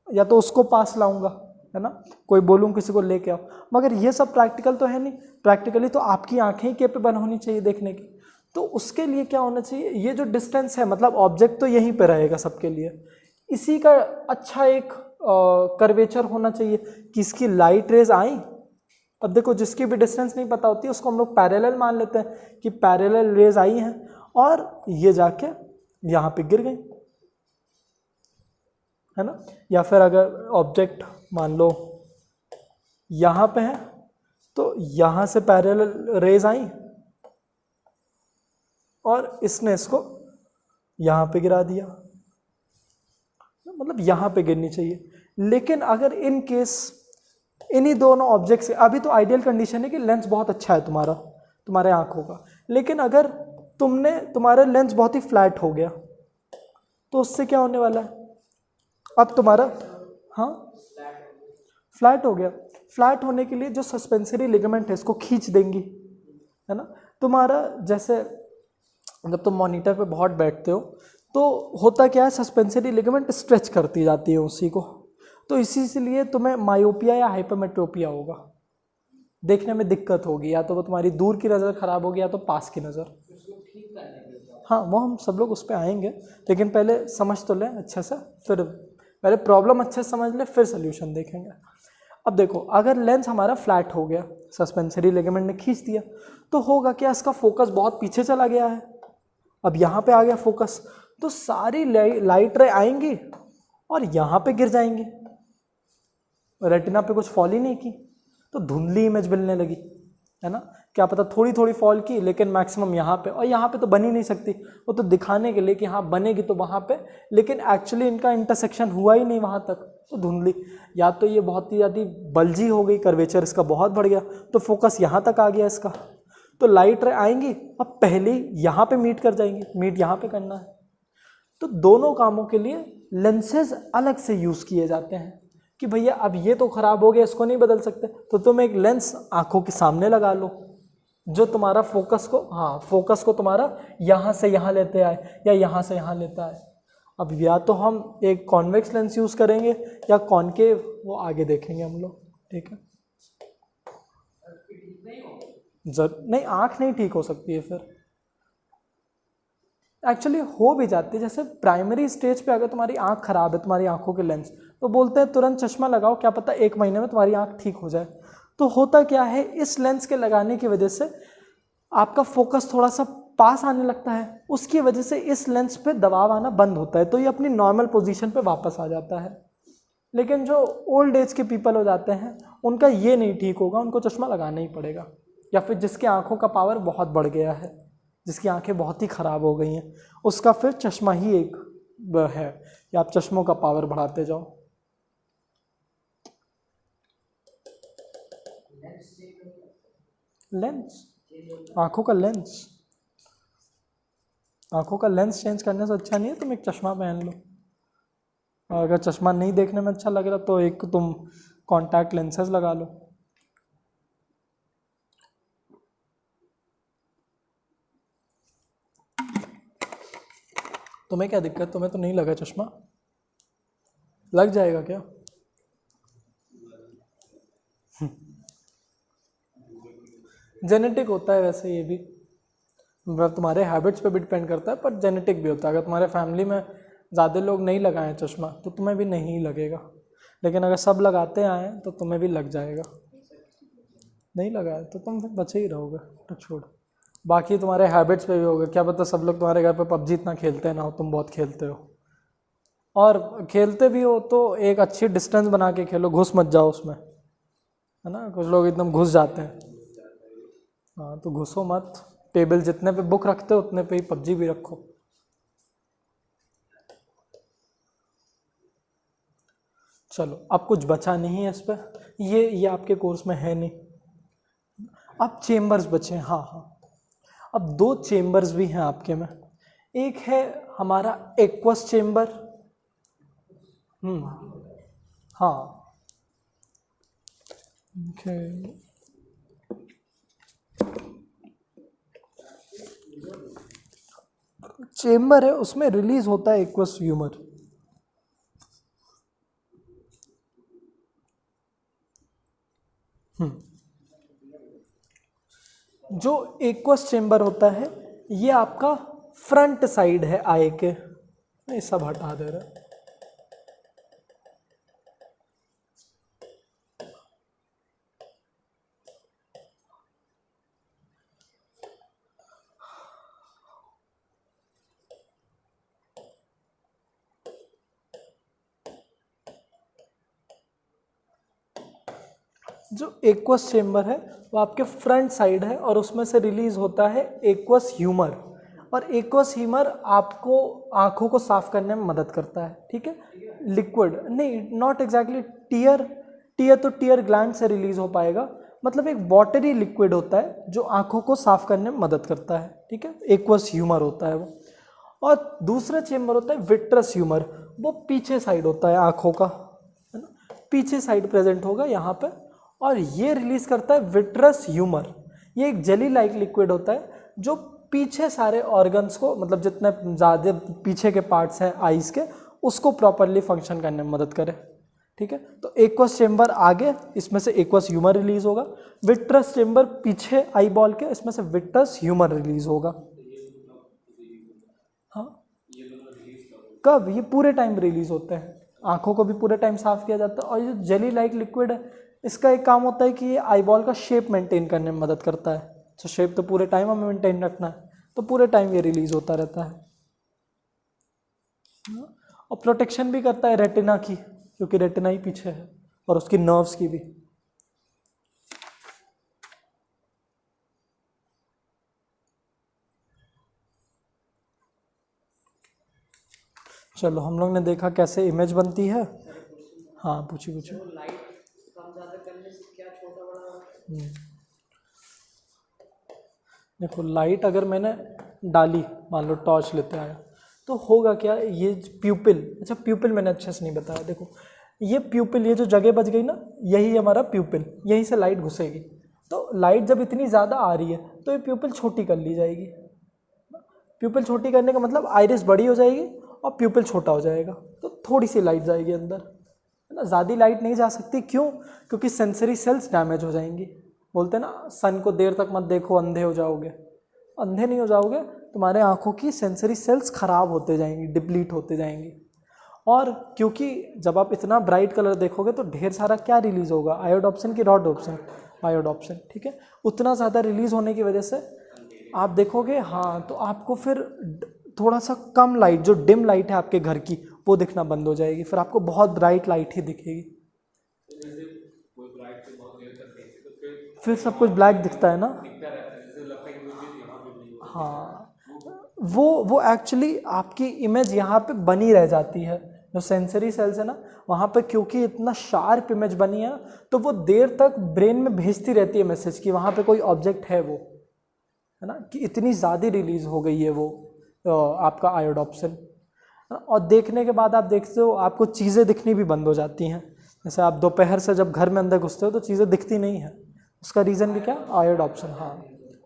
या तो उसको पास लाऊंगा, है ना। कोई बोलूँ किसी को लेके आओ, मगर ये सब प्रैक्टिकल तो है नहीं। प्रैक्टिकली तो आपकी आंखें ही कैपेबल होनी चाहिए देखने की। तो उसके लिए क्या होना चाहिए, ये जो डिस्टेंस है, मतलब ऑब्जेक्ट तो यहीं पे रहेगा सबके लिए, इसी का अच्छा एक कर्वेचर होना चाहिए कि इसकी लाइट रेज आई। अब देखो जिसकी भी डिस्टेंस नहीं पता होती उसको हम लोग पैरेलल मान लेते हैं कि पैरेलल रेज आई हैं और ये जाके यहाँ पे गिर गई, है ना। या फिर अगर ऑब्जेक्ट मान लो यहाँ पे है तो यहाँ से पैरेलल रेज आई और इसने इसको यहाँ पे गिरा दिया, मतलब यहाँ पे गिरनी चाहिए। लेकिन अगर इन केस इन्हीं दोनों ऑब्जेक्ट से, अभी तो आइडियल कंडीशन है कि लेंस बहुत अच्छा है तुम्हारे आंखों का, लेकिन अगर तुम्हारा लेंस बहुत ही फ्लैट हो गया तो उससे क्या होने वाला है, अब तुम्हारा, हाँ फ्लैट हो गया। फ्लैट होने के लिए जो सस्पेंसरी लिगामेंट है इसको खींच देंगी, है ना। तुम्हारा जैसे जब तुम मॉनिटर पे बहुत बैठते हो तो होता क्या है, सस्पेंसरी लिगामेंट स्ट्रेच करती जाती है उसी को, तो इसीलिए तुम्हें मायोपिया या हाइपरमेट्रोपिया होगा, देखने में दिक्कत होगी, या तो वो तुम्हारी दूर की नज़र खराब होगी या तो पास की नज़र। हाँ वो हम सब लोग उस पर आएंगे, लेकिन पहले समझ तो लें अच्छे से, फिर पहले प्रॉब्लम अच्छे से समझ लें फिर सोल्यूशन देखेंगे। अब देखो अगर लेंस हमारा फ्लैट हो गया, सस्पेंसरी लिगामेंट ने खींच दिया, तो होगा क्या, इसका फोकस बहुत पीछे चला गया है, अब यहाँ पे आ गया फोकस, तो सारी लाइट रे आएंगी और यहाँ पे गिर जाएंगी, रेटिना पे कुछ फॉल ही नहीं की, तो धुंधली इमेज मिलने लगी, है ना। क्या पता थोड़ी थोड़ी फॉल की, लेकिन मैक्सिमम यहाँ पे, और यहाँ पे तो बन ही नहीं सकती, वो तो दिखाने के लिए कि हाँ बनेगी तो वहाँ पे, लेकिन एक्चुअली इनका इंटरसेक्शन हुआ ही नहीं वहाँ तक, तो धुंधली। या तो ये बहुत ही ज़्यादा बल्जी हो गई, कर्वेचर इसका बहुत बढ़ गया, तो फोकस यहाँ तक आ गया इसका, तो लाइट रे आएंगी, अब पहले यहाँ पे मीट कर जाएंगी, मीट यहाँ पे करना है। तो दोनों कामों के लिए लेंसेज अलग से यूज़ किए जाते हैं कि भैया अब ये तो ख़राब हो गया, इसको नहीं बदल सकते, तो तुम एक लेंस आंखों के सामने लगा लो जो तुम्हारा फोकस को, हाँ फोकस को तुम्हारा यहाँ से यहाँ लेते आए या यहाँ से यहाँ लेता है। अब या तो हम एक कॉन्वेक्स लेंस यूज़ करेंगे या कॉनकेव, वो आगे देखेंगे हम लोग, ठीक है। नहीं, आँख नहीं ठीक हो सकती है फिर, एक्चुअली हो भी जाती है। जैसे प्राइमरी स्टेज पे अगर तुम्हारी आँख खराब है, तुम्हारी आँखों के लेंस, तो बोलते हैं तुरंत चश्मा लगाओ, क्या पता 1 महीने में तुम्हारी आँख ठीक हो जाए। तो होता क्या है, इस लेंस के लगाने की वजह से आपका फोकस थोड़ा सा पास आने लगता है, उसकी वजह से इस लेंस पे दबाव आना बंद होता है, तो ये अपनी नॉर्मल पोजीशन पे वापस आ जाता है। लेकिन जो ओल्ड एज के पीपल हो जाते हैं उनका ये नहीं ठीक होगा, उनको चश्मा लगाना ही पड़ेगा। या फिर जिसके आँखों का पावर बहुत बढ़ गया है, जिसकी आंखें बहुत ही ख़राब हो गई हैं, उसका फिर चश्मा ही एक है कि आप चश्मों का पावर बढ़ाते जाओ। लेंस, आंखों का लेंस, आंखों का लेंस चेंज करने से अच्छा नहीं है तुम एक चश्मा पहन लो। और अगर चश्मा नहीं देखने में अच्छा लग रहा तो एक तुम कॉन्टैक्ट लेंसेज लगा लो। तुम्हें क्या दिक्कत, तुम्हें तो नहीं लगा चश्मा, लग जाएगा क्या? जेनेटिक होता है वैसे, ये भी तुम्हारे हैबिट्स पे भी डिपेंड करता है, पर जेनेटिक भी होता है। अगर तुम्हारे फैमिली में ज़्यादा लोग नहीं लगाएं चश्मा तो तुम्हें भी नहीं लगेगा, लेकिन अगर सब लगाते आए तो तुम्हें भी लग जाएगा। नहीं लगाए तो तुम फिर बचे ही रहोगे, तो छोड़। बाकी तुम्हारे हैबिट्स पे भी होगा, क्या पता सब लोग तुम्हारे घर पे पबजी इतना खेलते हैं ना हो, तुम बहुत खेलते हो। और खेलते भी हो तो एक अच्छी डिस्टेंस बना के खेलो, घुस मत जाओ उसमें, है ना। कुछ लोग एकदम घुस जाते हैं, हाँ तो घुसो मत। टेबल जितने पे बुक रखते हो उतने पे ही पबजी भी रखो। चलो अब कुछ बचा नहीं है इस पर, ये आपके कोर्स में है नहीं। अब चेम्बर्स बचे हैं, हाँ हाँ, अब 2 चेम्बर्स भी हैं आपके में। एक है हमारा एक्वस चेम्बर, हाँ ओके। चेम्बर है, उसमें रिलीज होता है एक्वस ह्यूमर। जो एक्वस चेम्बर होता है ये आपका फ्रंट साइड है आई के, नहीं सब हटा दे रहा। जो एक्वस चेम्बर है वो आपके फ्रंट साइड है और उसमें से रिलीज होता है एक्वस ह्यूमर। और एक्वस ह्यूमर आपको आंखों को साफ करने में मदद करता है, ठीक है। लिक्विड नहीं, नॉट एग्जैक्टली टीयर, टीयर तो टीयर ग्लैंड से रिलीज हो पाएगा, मतलब एक वाटरी लिक्विड होता है जो आंखों को साफ करने में मदद करता है, ठीक है। एक्वस ह्यूमर होता है वो। और दूसरा चेम्बर होता है विट्रस ह्यूमर, वो पीछे साइड होता है आंखों का, है ना, पीछे साइड प्रेजेंट होगा यहाँ पे, और ये रिलीज करता है विट्रस ह्यूमर। ये एक जेली लाइक लिक्विड होता है जो पीछे सारे ऑर्गन्स को, मतलब जितने ज़्यादा पीछे के पार्ट्स हैं आईज के, उसको प्रॉपरली फंक्शन करने में मदद करे, ठीक है। तो एक्वस चेम्बर आगे, इसमें से एक्वस ह्यूमर रिलीज होगा। विट्रस चेम्बर पीछे आई बॉल के, इसमें से विट्रस ह्यूमर रिलीज होगा। हाँ कब, ये पूरे टाइम रिलीज होते हैं, आंखों को भी पूरे टाइम साफ किया जाता है। और ये जेली लाइक लिक्विड है, इसका एक काम होता है कि ये आई बॉल का शेप मेंटेन करने में मदद करता है। तो शेप तो पूरे टाइम हमें मेंटेन रखना है, तो पूरे टाइम ये रिलीज होता रहता है। और प्रोटेक्शन भी करता है रेटिना की, क्योंकि रेटिना ही पीछे है, और उसकी नर्व्स की भी। चलो हम लोग ने देखा कैसे इमेज बनती है। हाँ पूछिए पूछिए। देखो लाइट अगर मैंने डाली, मान लो टॉर्च लेते आया, तो होगा क्या, ये प्यूपिल, अच्छा प्यूपिल मैंने अच्छे से नहीं बताया। देखो ये प्यूपिल, ये जो जगह बच गई ना, यही हमारा प्यूपिल, यहीं से लाइट घुसेगी। तो लाइट जब इतनी ज़्यादा आ रही है तो ये प्यूपिल छोटी कर ली जाएगी। प्यूपिल छोटी करने का मतलब आइरिस बड़ी हो जाएगी और प्यूपिल छोटा हो जाएगा, तो थोड़ी सी लाइट जाएगी अंदर, है ना। ज़्यादा लाइट नहीं जा सकती, क्यों? क्योंकि सेंसरी सेल्स डैमेज हो जाएंगी, बोलते हैं ना सन को देर तक मत देखो अंधे हो जाओगे। अंधे नहीं हो जाओगे, तुम्हारे आँखों की सेंसरी सेल्स खराब होते जाएंगी, डिप्लीट होते जाएंगी। और क्योंकि जब आप इतना ब्राइट कलर देखोगे तो ढेर सारा क्या रिलीज होगा, आयोडॉप्सिन की रॉडॉप्सिन, आयोडॉप्सिन, ठीक है। उतना ज़्यादा रिलीज होने की वजह से आप देखोगे, हाँ, तो आपको फिर थोड़ा सा कम लाइट, जो डिम लाइट है आपके घर की, वो दिखना बंद हो जाएगी, फिर आपको बहुत ब्राइट लाइट ही दिखेगी। फिर सब कुछ ब्लैक दिखता है ना। हाँ, वो एक्चुअली आपकी इमेज यहाँ पे बनी रह जाती है, जो सेंसरी सेल्स है ना वहाँ पे, क्योंकि इतना शार्प इमेज बनी है तो वो देर तक ब्रेन में भेजती रहती है मैसेज कि वहाँ पे कोई ऑब्जेक्ट है, वो है ना, कि इतनी ज़्यादा रिलीज हो गई है वो आपका आयोडॉप्सिन। और देखने के बाद आप देखते हो आपको चीज़ें दिखनी भी बंद हो जाती हैं। जैसे आप दोपहर से जब घर में अंदर घुसते हो तो चीज़ें दिखती नहीं हैं, उसका रीज़न भी क्या, आयोडॉप्सिन। हाँ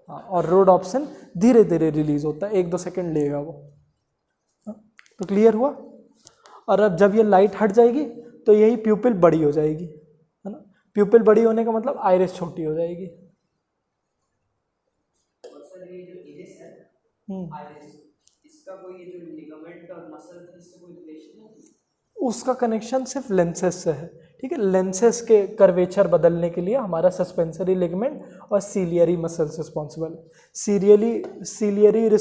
हाँ, और रोडॉप्सिन धीरे धीरे रिलीज होता है, 1-2 सेकंड लेगा वो। तो क्लियर हुआ। और अब जब ये लाइट हट जाएगी तो यही प्यूपिल बड़ी हो जाएगी, है ना। प्यूपिल बड़ी होने का मतलब आइरिस छोटी हो जाएगी। और सर ये जो इरिस है, आइरिस, इसका कोई ये जो लिगामेंट और मसल है इससे कोई रिलेशन है? उसका कनेक्शन सिर्फ लेंसेस से है, ठीक है। लेंसेस के कर्वेचर बदलने के लिए हमारा सस्पेंसरी लिगामेंट और सीलियरी मसल्स रिस्पॉन्सिबल है। सीलियरी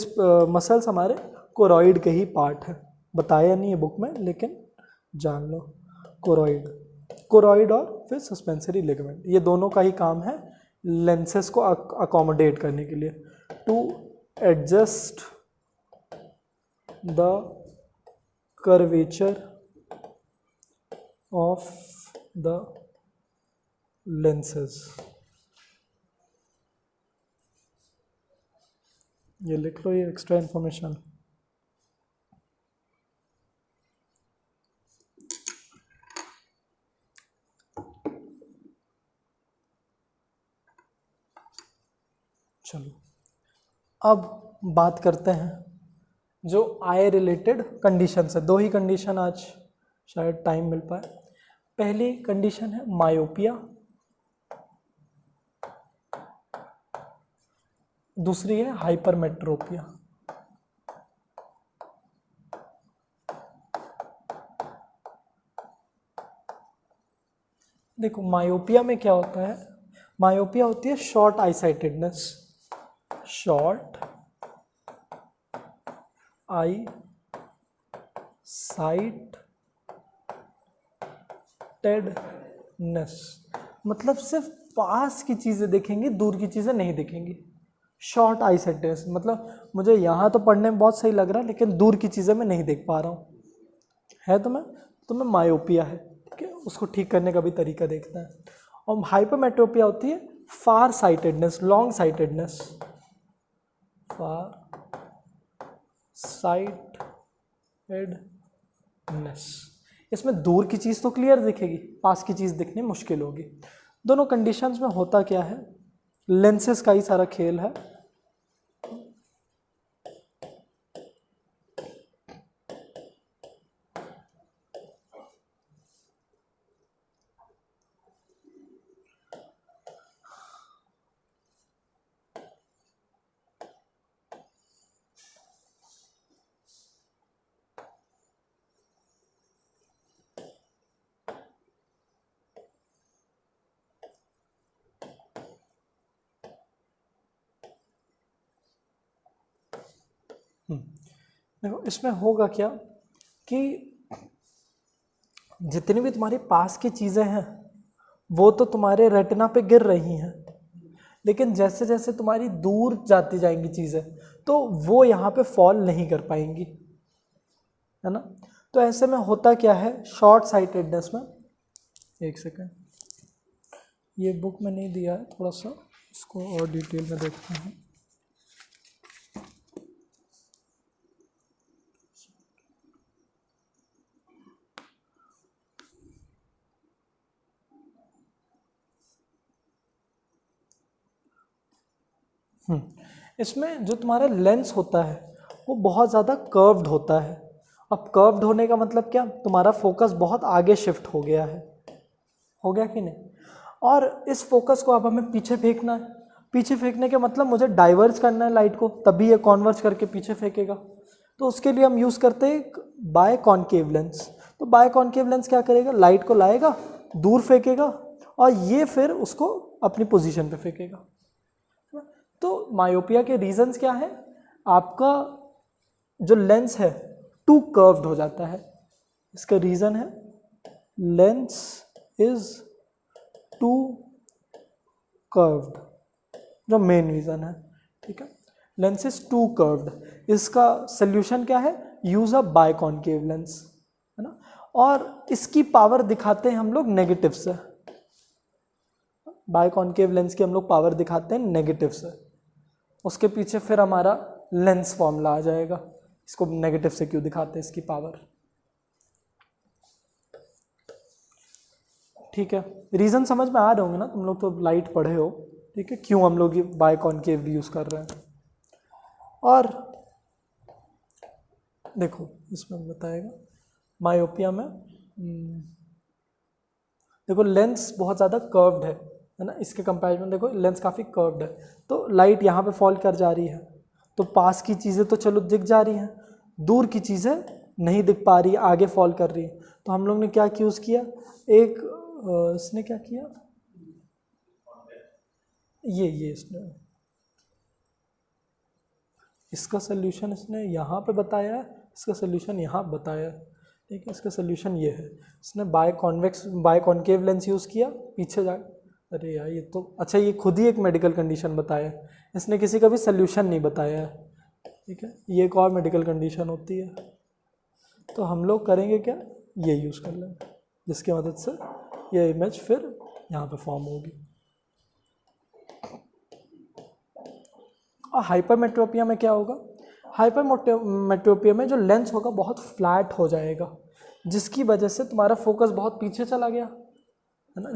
मसल्स हमारे कोरॉइड के ही पार्ट है, बताया नहीं है बुक में लेकिन जान लो। कोरॉइड और फिर सस्पेंसरी लिगामेंट, ये दोनों का ही काम है लेंसेस को अकोमोडेट करने के लिए, to adjust the curvature of the lenses। ये लिख लो, ये एक्स्ट्रा इंफॉर्मेशन। चलो अब बात करते हैं जो आई रिलेटेड कंडीशन है। 2 ही कंडीशन आज शायद टाइम मिल पाए। पहली कंडीशन है मायोपिया, दूसरी है हाइपरमेट्रोपिया। देखो मायोपिया में क्या होता है, मायोपिया होती है शॉर्ट आई साइटेडनेस, शॉर्ट आई साइटेडनेस, मतलब सिर्फ पास की चीज़ें दिखेंगी, दूर की चीज़ें नहीं दिखेंगी। शॉर्ट आई साइटेडनेस मतलब मुझे यहाँ तो पढ़ने में बहुत सही लग रहा है लेकिन दूर की चीज़ें मैं नहीं देख पा रहा हूँ, है तुम्हें मायोपिया है, ठीक है। उसको ठीक करने का भी तरीका देखता है। और हाइपरमेट्रोपिया होती है फार साइटेडनेस, लॉन्ग साइटेडनेस, फार साइटेडनेस। इसमें दूर की चीज़ तो क्लियर दिखेगी, पास की चीज़ दिखनी मुश्किल होगी। दोनों कंडीशंस में होता क्या है, लेंसेस का ही सारा खेल है। देखो इसमें होगा क्या कि जितनी भी तुम्हारी पास की चीज़ें हैं वो तो तुम्हारे रेटिना पे गिर रही हैं, लेकिन जैसे जैसे तुम्हारी दूर जाती जाएंगी चीज़ें तो वो यहाँ पे फॉल नहीं कर पाएंगी, है ना। तो ऐसे में होता क्या है शॉर्ट साइटेडनेस में, एक सेकेंड, ये बुक में नहीं दिया है, थोड़ा सा इसको और डिटेल में देखते हैं। इसमें जो तुम्हारा लेंस होता है वो बहुत ज़्यादा कर्व्ड होता है। अब कर्व्ड होने का मतलब क्या, तुम्हारा फोकस बहुत आगे शिफ्ट हो गया है, हो गया कि नहीं। और इस फोकस को अब हमें पीछे फेंकना है। पीछे फेंकने के मतलब मुझे डाइवर्ज करना है लाइट को, तभी ये कॉन्वर्ज करके पीछे फेंकेगा। तो उसके लिए हम यूज़ करते हैं बाय कॉन्केव लेंस। तो बाय कॉन्केव लेंस क्या करेगा, लाइट को लाएगा, दूर फेंकेगा और ये फिर उसको अपनी पोजीशन पे फेंकेगा। तो मायोपिया के रीजंस क्या है, आपका जो लेंस है टू कर्व्ड हो जाता है। इसका रीज़न है लेंस इज टू कर्व्ड, जो मेन रीज़न है। ठीक है, लेंस इज टू कर्व्ड। इसका सोल्यूशन क्या है, use a biconcave lens, है ना। और इसकी पावर दिखाते हैं हम लोग नेगेटिव से। बाय कॉन्केव लेंस की हम लोग पावर दिखाते हैं नेगेटिव से। उसके पीछे फिर हमारा लेंस फॉर्मूला आ जाएगा, इसको नेगेटिव से क्यों दिखाते हैं, इसकी पावर। ठीक है, रीज़न समझ में आ रहे होंगे ना, तुम लोग तो लाइट पढ़े हो। ठीक है, क्यों हम लोग ये बाय कॉन्केव यूज़ कर रहे हैं। और देखो इसमें बताएगा मायोपिया में, देखो लेंस बहुत ज़्यादा कर्व्ड है ना, इसके कंपैरिजन में देखो लेंस काफ़ी कर्व्ड है। तो लाइट यहाँ पे फॉल कर जा रही है, तो पास की चीज़ें तो चलो दिख जा रही हैं, दूर की चीज़ें नहीं दिख पा रही, आगे फॉल कर रही है। तो हम लोग ने क्या यूज़ किया, एक इसने क्या किया, ये इसने इसका सोल्यूशन इसने यहाँ पे बताया है, इसका सोल्यूशन यहाँ बताया है। ठीक है, इसका सोल्यूशन ये है, इसने बाय कॉन्केव लेंस यूज़ किया पीछे जा। अरे यार ये तो अच्छा, ये खुद ही एक मेडिकल कंडीशन बताया है, इसने किसी का भी सोल्यूशन नहीं बताया है। ठीक है, ये एक और मेडिकल कंडीशन होती है। तो हम लोग करेंगे क्या, ये यूज़ कर लेंगे, जिसकी मदद से ये इमेज फिर यहाँ पे फॉर्म होगी। और हाइपरमेट्रोपिया में क्या होगा, हाइपरमेट्रोपिया में जो लेंस होगा बहुत फ्लैट हो जाएगा, जिसकी वजह से तुम्हारा फोकस बहुत पीछे चला गया, है ना।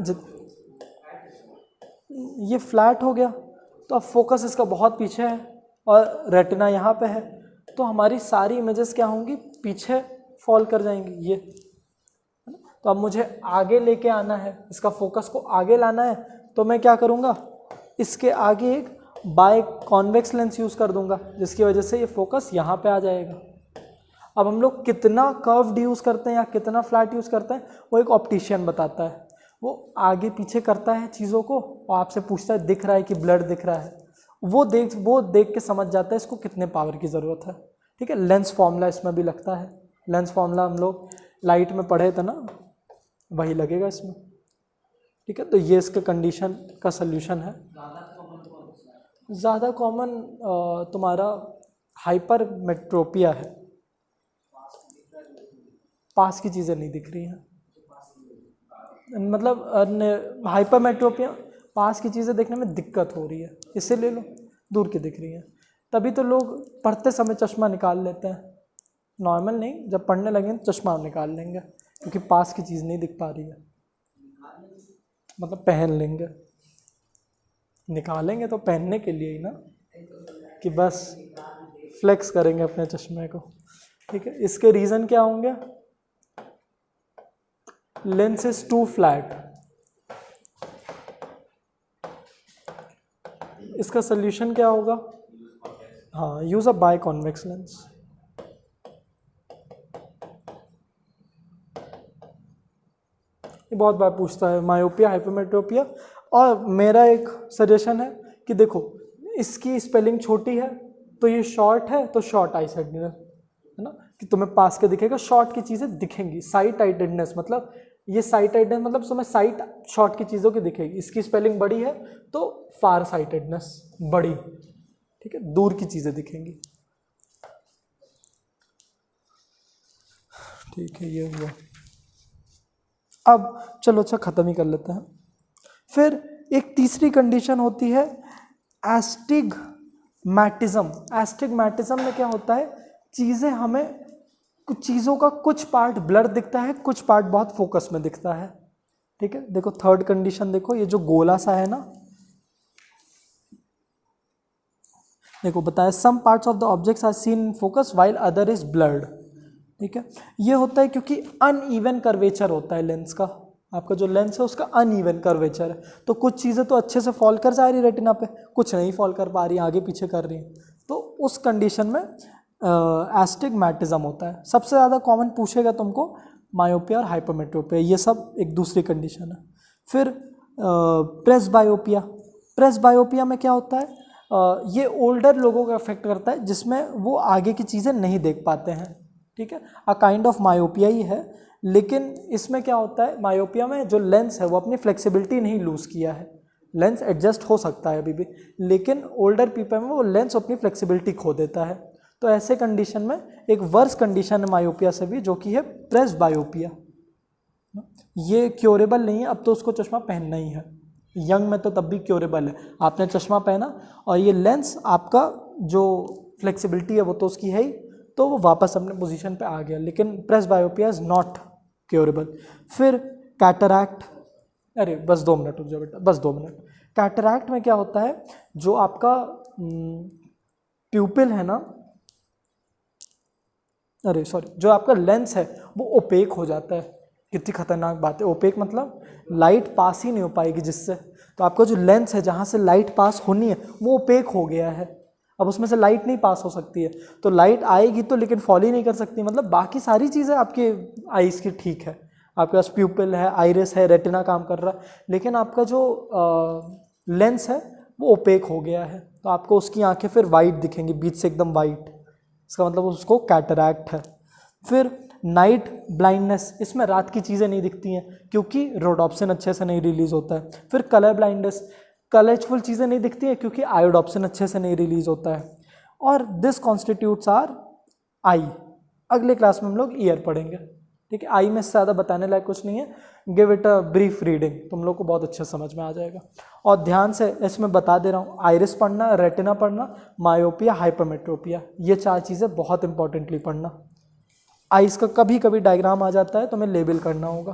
ये फ्लैट हो गया तो अब फोकस इसका बहुत पीछे है और रेटिना यहाँ पे है, तो हमारी सारी इमेजेस क्या होंगी, पीछे फॉल कर जाएंगी ये। तो अब मुझे आगे लेके आना है, इसका फोकस को आगे लाना है, तो मैं क्या करूँगा, इसके आगे एक बाय कॉन्वेक्स लेंस यूज़ कर दूंगा, जिसकी वजह से ये फोकस यहाँ पे आ जाएगा। अब हम लोग कितना कर्व्ड यूज़ करते हैं या कितना फ्लैट यूज़ करते हैं, वो एक ऑप्टिशियन बताता है। वो आगे पीछे करता है चीज़ों को और आपसे पूछता है दिख रहा है कि ब्लर दिख रहा है, वो देख के समझ जाता है इसको कितने पावर की ज़रूरत है। ठीक है, लेंस फार्मूला इसमें भी लगता है, लेंस फार्मूला हम लोग लाइट में पढ़े थे ना, वही लगेगा इसमें। ठीक है, तो ये इसके कंडीशन का सल्यूशन है। ज़्यादा कॉमन तुम्हारा हाइपरमेट्रोपिया है, पास की चीज़ें नहीं दिख रही हैं, मतलब हाइपरमेट्रोपिया पास की चीज़ें देखने में दिक्कत हो रही है, इससे ले लो दूर की दिख रही है। तभी तो लोग पढ़ते समय चश्मा निकाल लेते हैं, नॉर्मल नहीं, जब पढ़ने लगें तो चश्मा निकाल लेंगे क्योंकि पास की चीज़ नहीं दिख पा रही है, मतलब पहन लेंगे। निकालेंगे तो पहनने के लिए ही ना, कि बस फ्लेक्स करेंगे अपने चश्मे को। ठीक है, इसके रीज़न क्या होंगे, लेंस इज टू फ्लैट, इसका सोल्यूशन क्या होगा, हाँ use a biconvex lens. ये बहुत बार पूछता है मायोपिया, हाइपरमेट्रोपिया। और मेरा एक सजेशन है कि देखो इसकी स्पेलिंग छोटी है तो ये शॉर्ट है, तो शॉर्ट आई साइटेडनेस है ना, कि तुम्हें पास के दिखेगा, शॉर्ट की चीज़ें दिखेंगी। साइट आइटेडनेस मतलब ये साइट आइटेडनेस मतलब तुम्हें साइट शॉर्ट की चीज़ों की दिखेगी। इसकी स्पेलिंग बड़ी है तो फार साइटेडनेस बड़ी, ठीक है, दूर की चीज़ें दिखेंगी। ठीक है, ये हुआ। अब चलो अच्छा ख़त्म ही कर लेते हैं। फिर एक तीसरी कंडीशन होती है एस्टिग्मैटिज्म। एस्टिग्मैटिज्म में क्या होता है, चीज़ें हमें कुछ चीज़ों का कुछ पार्ट ब्लर दिखता है, कुछ पार्ट बहुत फोकस में दिखता है। ठीक है, देखो थर्ड कंडीशन देखो, ये जो गोला सा है ना, देखो बताया some parts of the objects are seen in focus while other is blurred. ठीक है, ये होता है क्योंकि अनइवन कर्वेचर होता है लेंस का, आपका जो लेंस है उसका अनइवन कर्वेचर है। तो कुछ चीज़ें तो अच्छे से फॉल कर जा रही रेटिना पे, कुछ नहीं फॉल कर पा रही, आगे पीछे कर रही हैं। तो उस कंडीशन में एस्टिग्मैटिज्म होता है। सबसे ज़्यादा कॉमन पूछेगा तुमको मायोपिया और हाइपरमेट्रोपिया, ये सब एक दूसरी कंडीशन है। फिर प्रेसबायोपिया। प्रेसबायोपिया में क्या होता है, ये ओल्डर लोगों को अफेक्ट करता है जिसमें वो आगे की चीज़ें नहीं देख पाते हैं, ठीक है। अ काइंड ऑफ मायोपिया ही है, लेकिन इसमें क्या होता है, मायोपिया में जो लेंस है वो अपनी फ्लेक्सिबिलिटी नहीं लूज़ किया है, लेंस एडजस्ट हो सकता है अभी भी, लेकिन ओल्डर पीपल में वो लेंस अपनी फ्लेक्सिबिलिटी खो देता है। तो ऐसे कंडीशन में एक वर्स कंडीशन है मायोपिया से भी, जो कि है प्रेसबायोपिया। ये क्योरेबल नहीं है, अब तो उसको चश्मा पहनना ही है। यंग में तो तब भी क्योरेबल है, आपने चश्मा पहना और ये लेंस आपका जो फ्लेक्सिबिलिटी है वो तो उसकी है ही, तो वो वापस अपने पोजीशन पे आ गया। लेकिन प्रेसबायोपिया इज नॉट क्योरेबल। फिर कैटरैक्ट, अरे बस 2 मिनट रुक जाओ बेटा, बस 2 मिनट। कैटरैक्ट में क्या होता है, जो आपका प्यूपिल है ना, अरे सॉरी, जो आपका लेंस है वो ओपेक हो जाता है। कितनी खतरनाक बात है, ओपेक मतलब लाइट पास ही नहीं हो पाएगी जिससे। तो आपका जो लेंस है जहाँ से लाइट पास होनी है वो ओपेक हो गया है, अब उसमें से लाइट नहीं पास हो सकती है। तो लाइट आएगी तो लेकिन फॉल ही नहीं कर सकती, मतलब बाकी सारी चीज़ें आपके आईज की ठीक है, आपके पास प्यूपिल है, आइरिस है, रेटिना काम कर रहा है, लेकिन आपका जो लेंस है वो ओपेक हो गया है। तो आपको उसकी आंखें फिर वाइट दिखेंगी, बीच से एकदम वाइट, इसका मतलब उसको कैटरैक्ट है। फिर नाइट ब्लाइंडनेस, इसमें रात की चीज़ें नहीं दिखती हैं क्योंकि रोडोप्सिन अच्छे से नहीं रिलीज़ होता है। फिर कलर ब्लाइंडनेस, कलरफुल चीज़ें नहीं दिखती हैं क्योंकि आयोडोप्सिन अच्छे से नहीं रिलीज़ होता है। और दिस कॉन्स्टिट्यूट्स आर आई। अगले क्लास में हम लोग ईयर पढ़ेंगे, ठीक है। आई में से ज़्यादा बताने लायक कुछ नहीं है, give it a brief reading, तुम लोग को बहुत अच्छे समझ में आ जाएगा। और ध्यान से इसमें बता दे रहा हूँ, आइरिस पढ़ना, रेटिना पढ़ना, मायोपिया, हाइपरमेट्रोपिया, ये 4 चीज़ें बहुत इंपॉर्टेंटली पढ़ना। आइस का कभी कभी डायग्राम आ जाता है तो हमें लेबल करना होगा।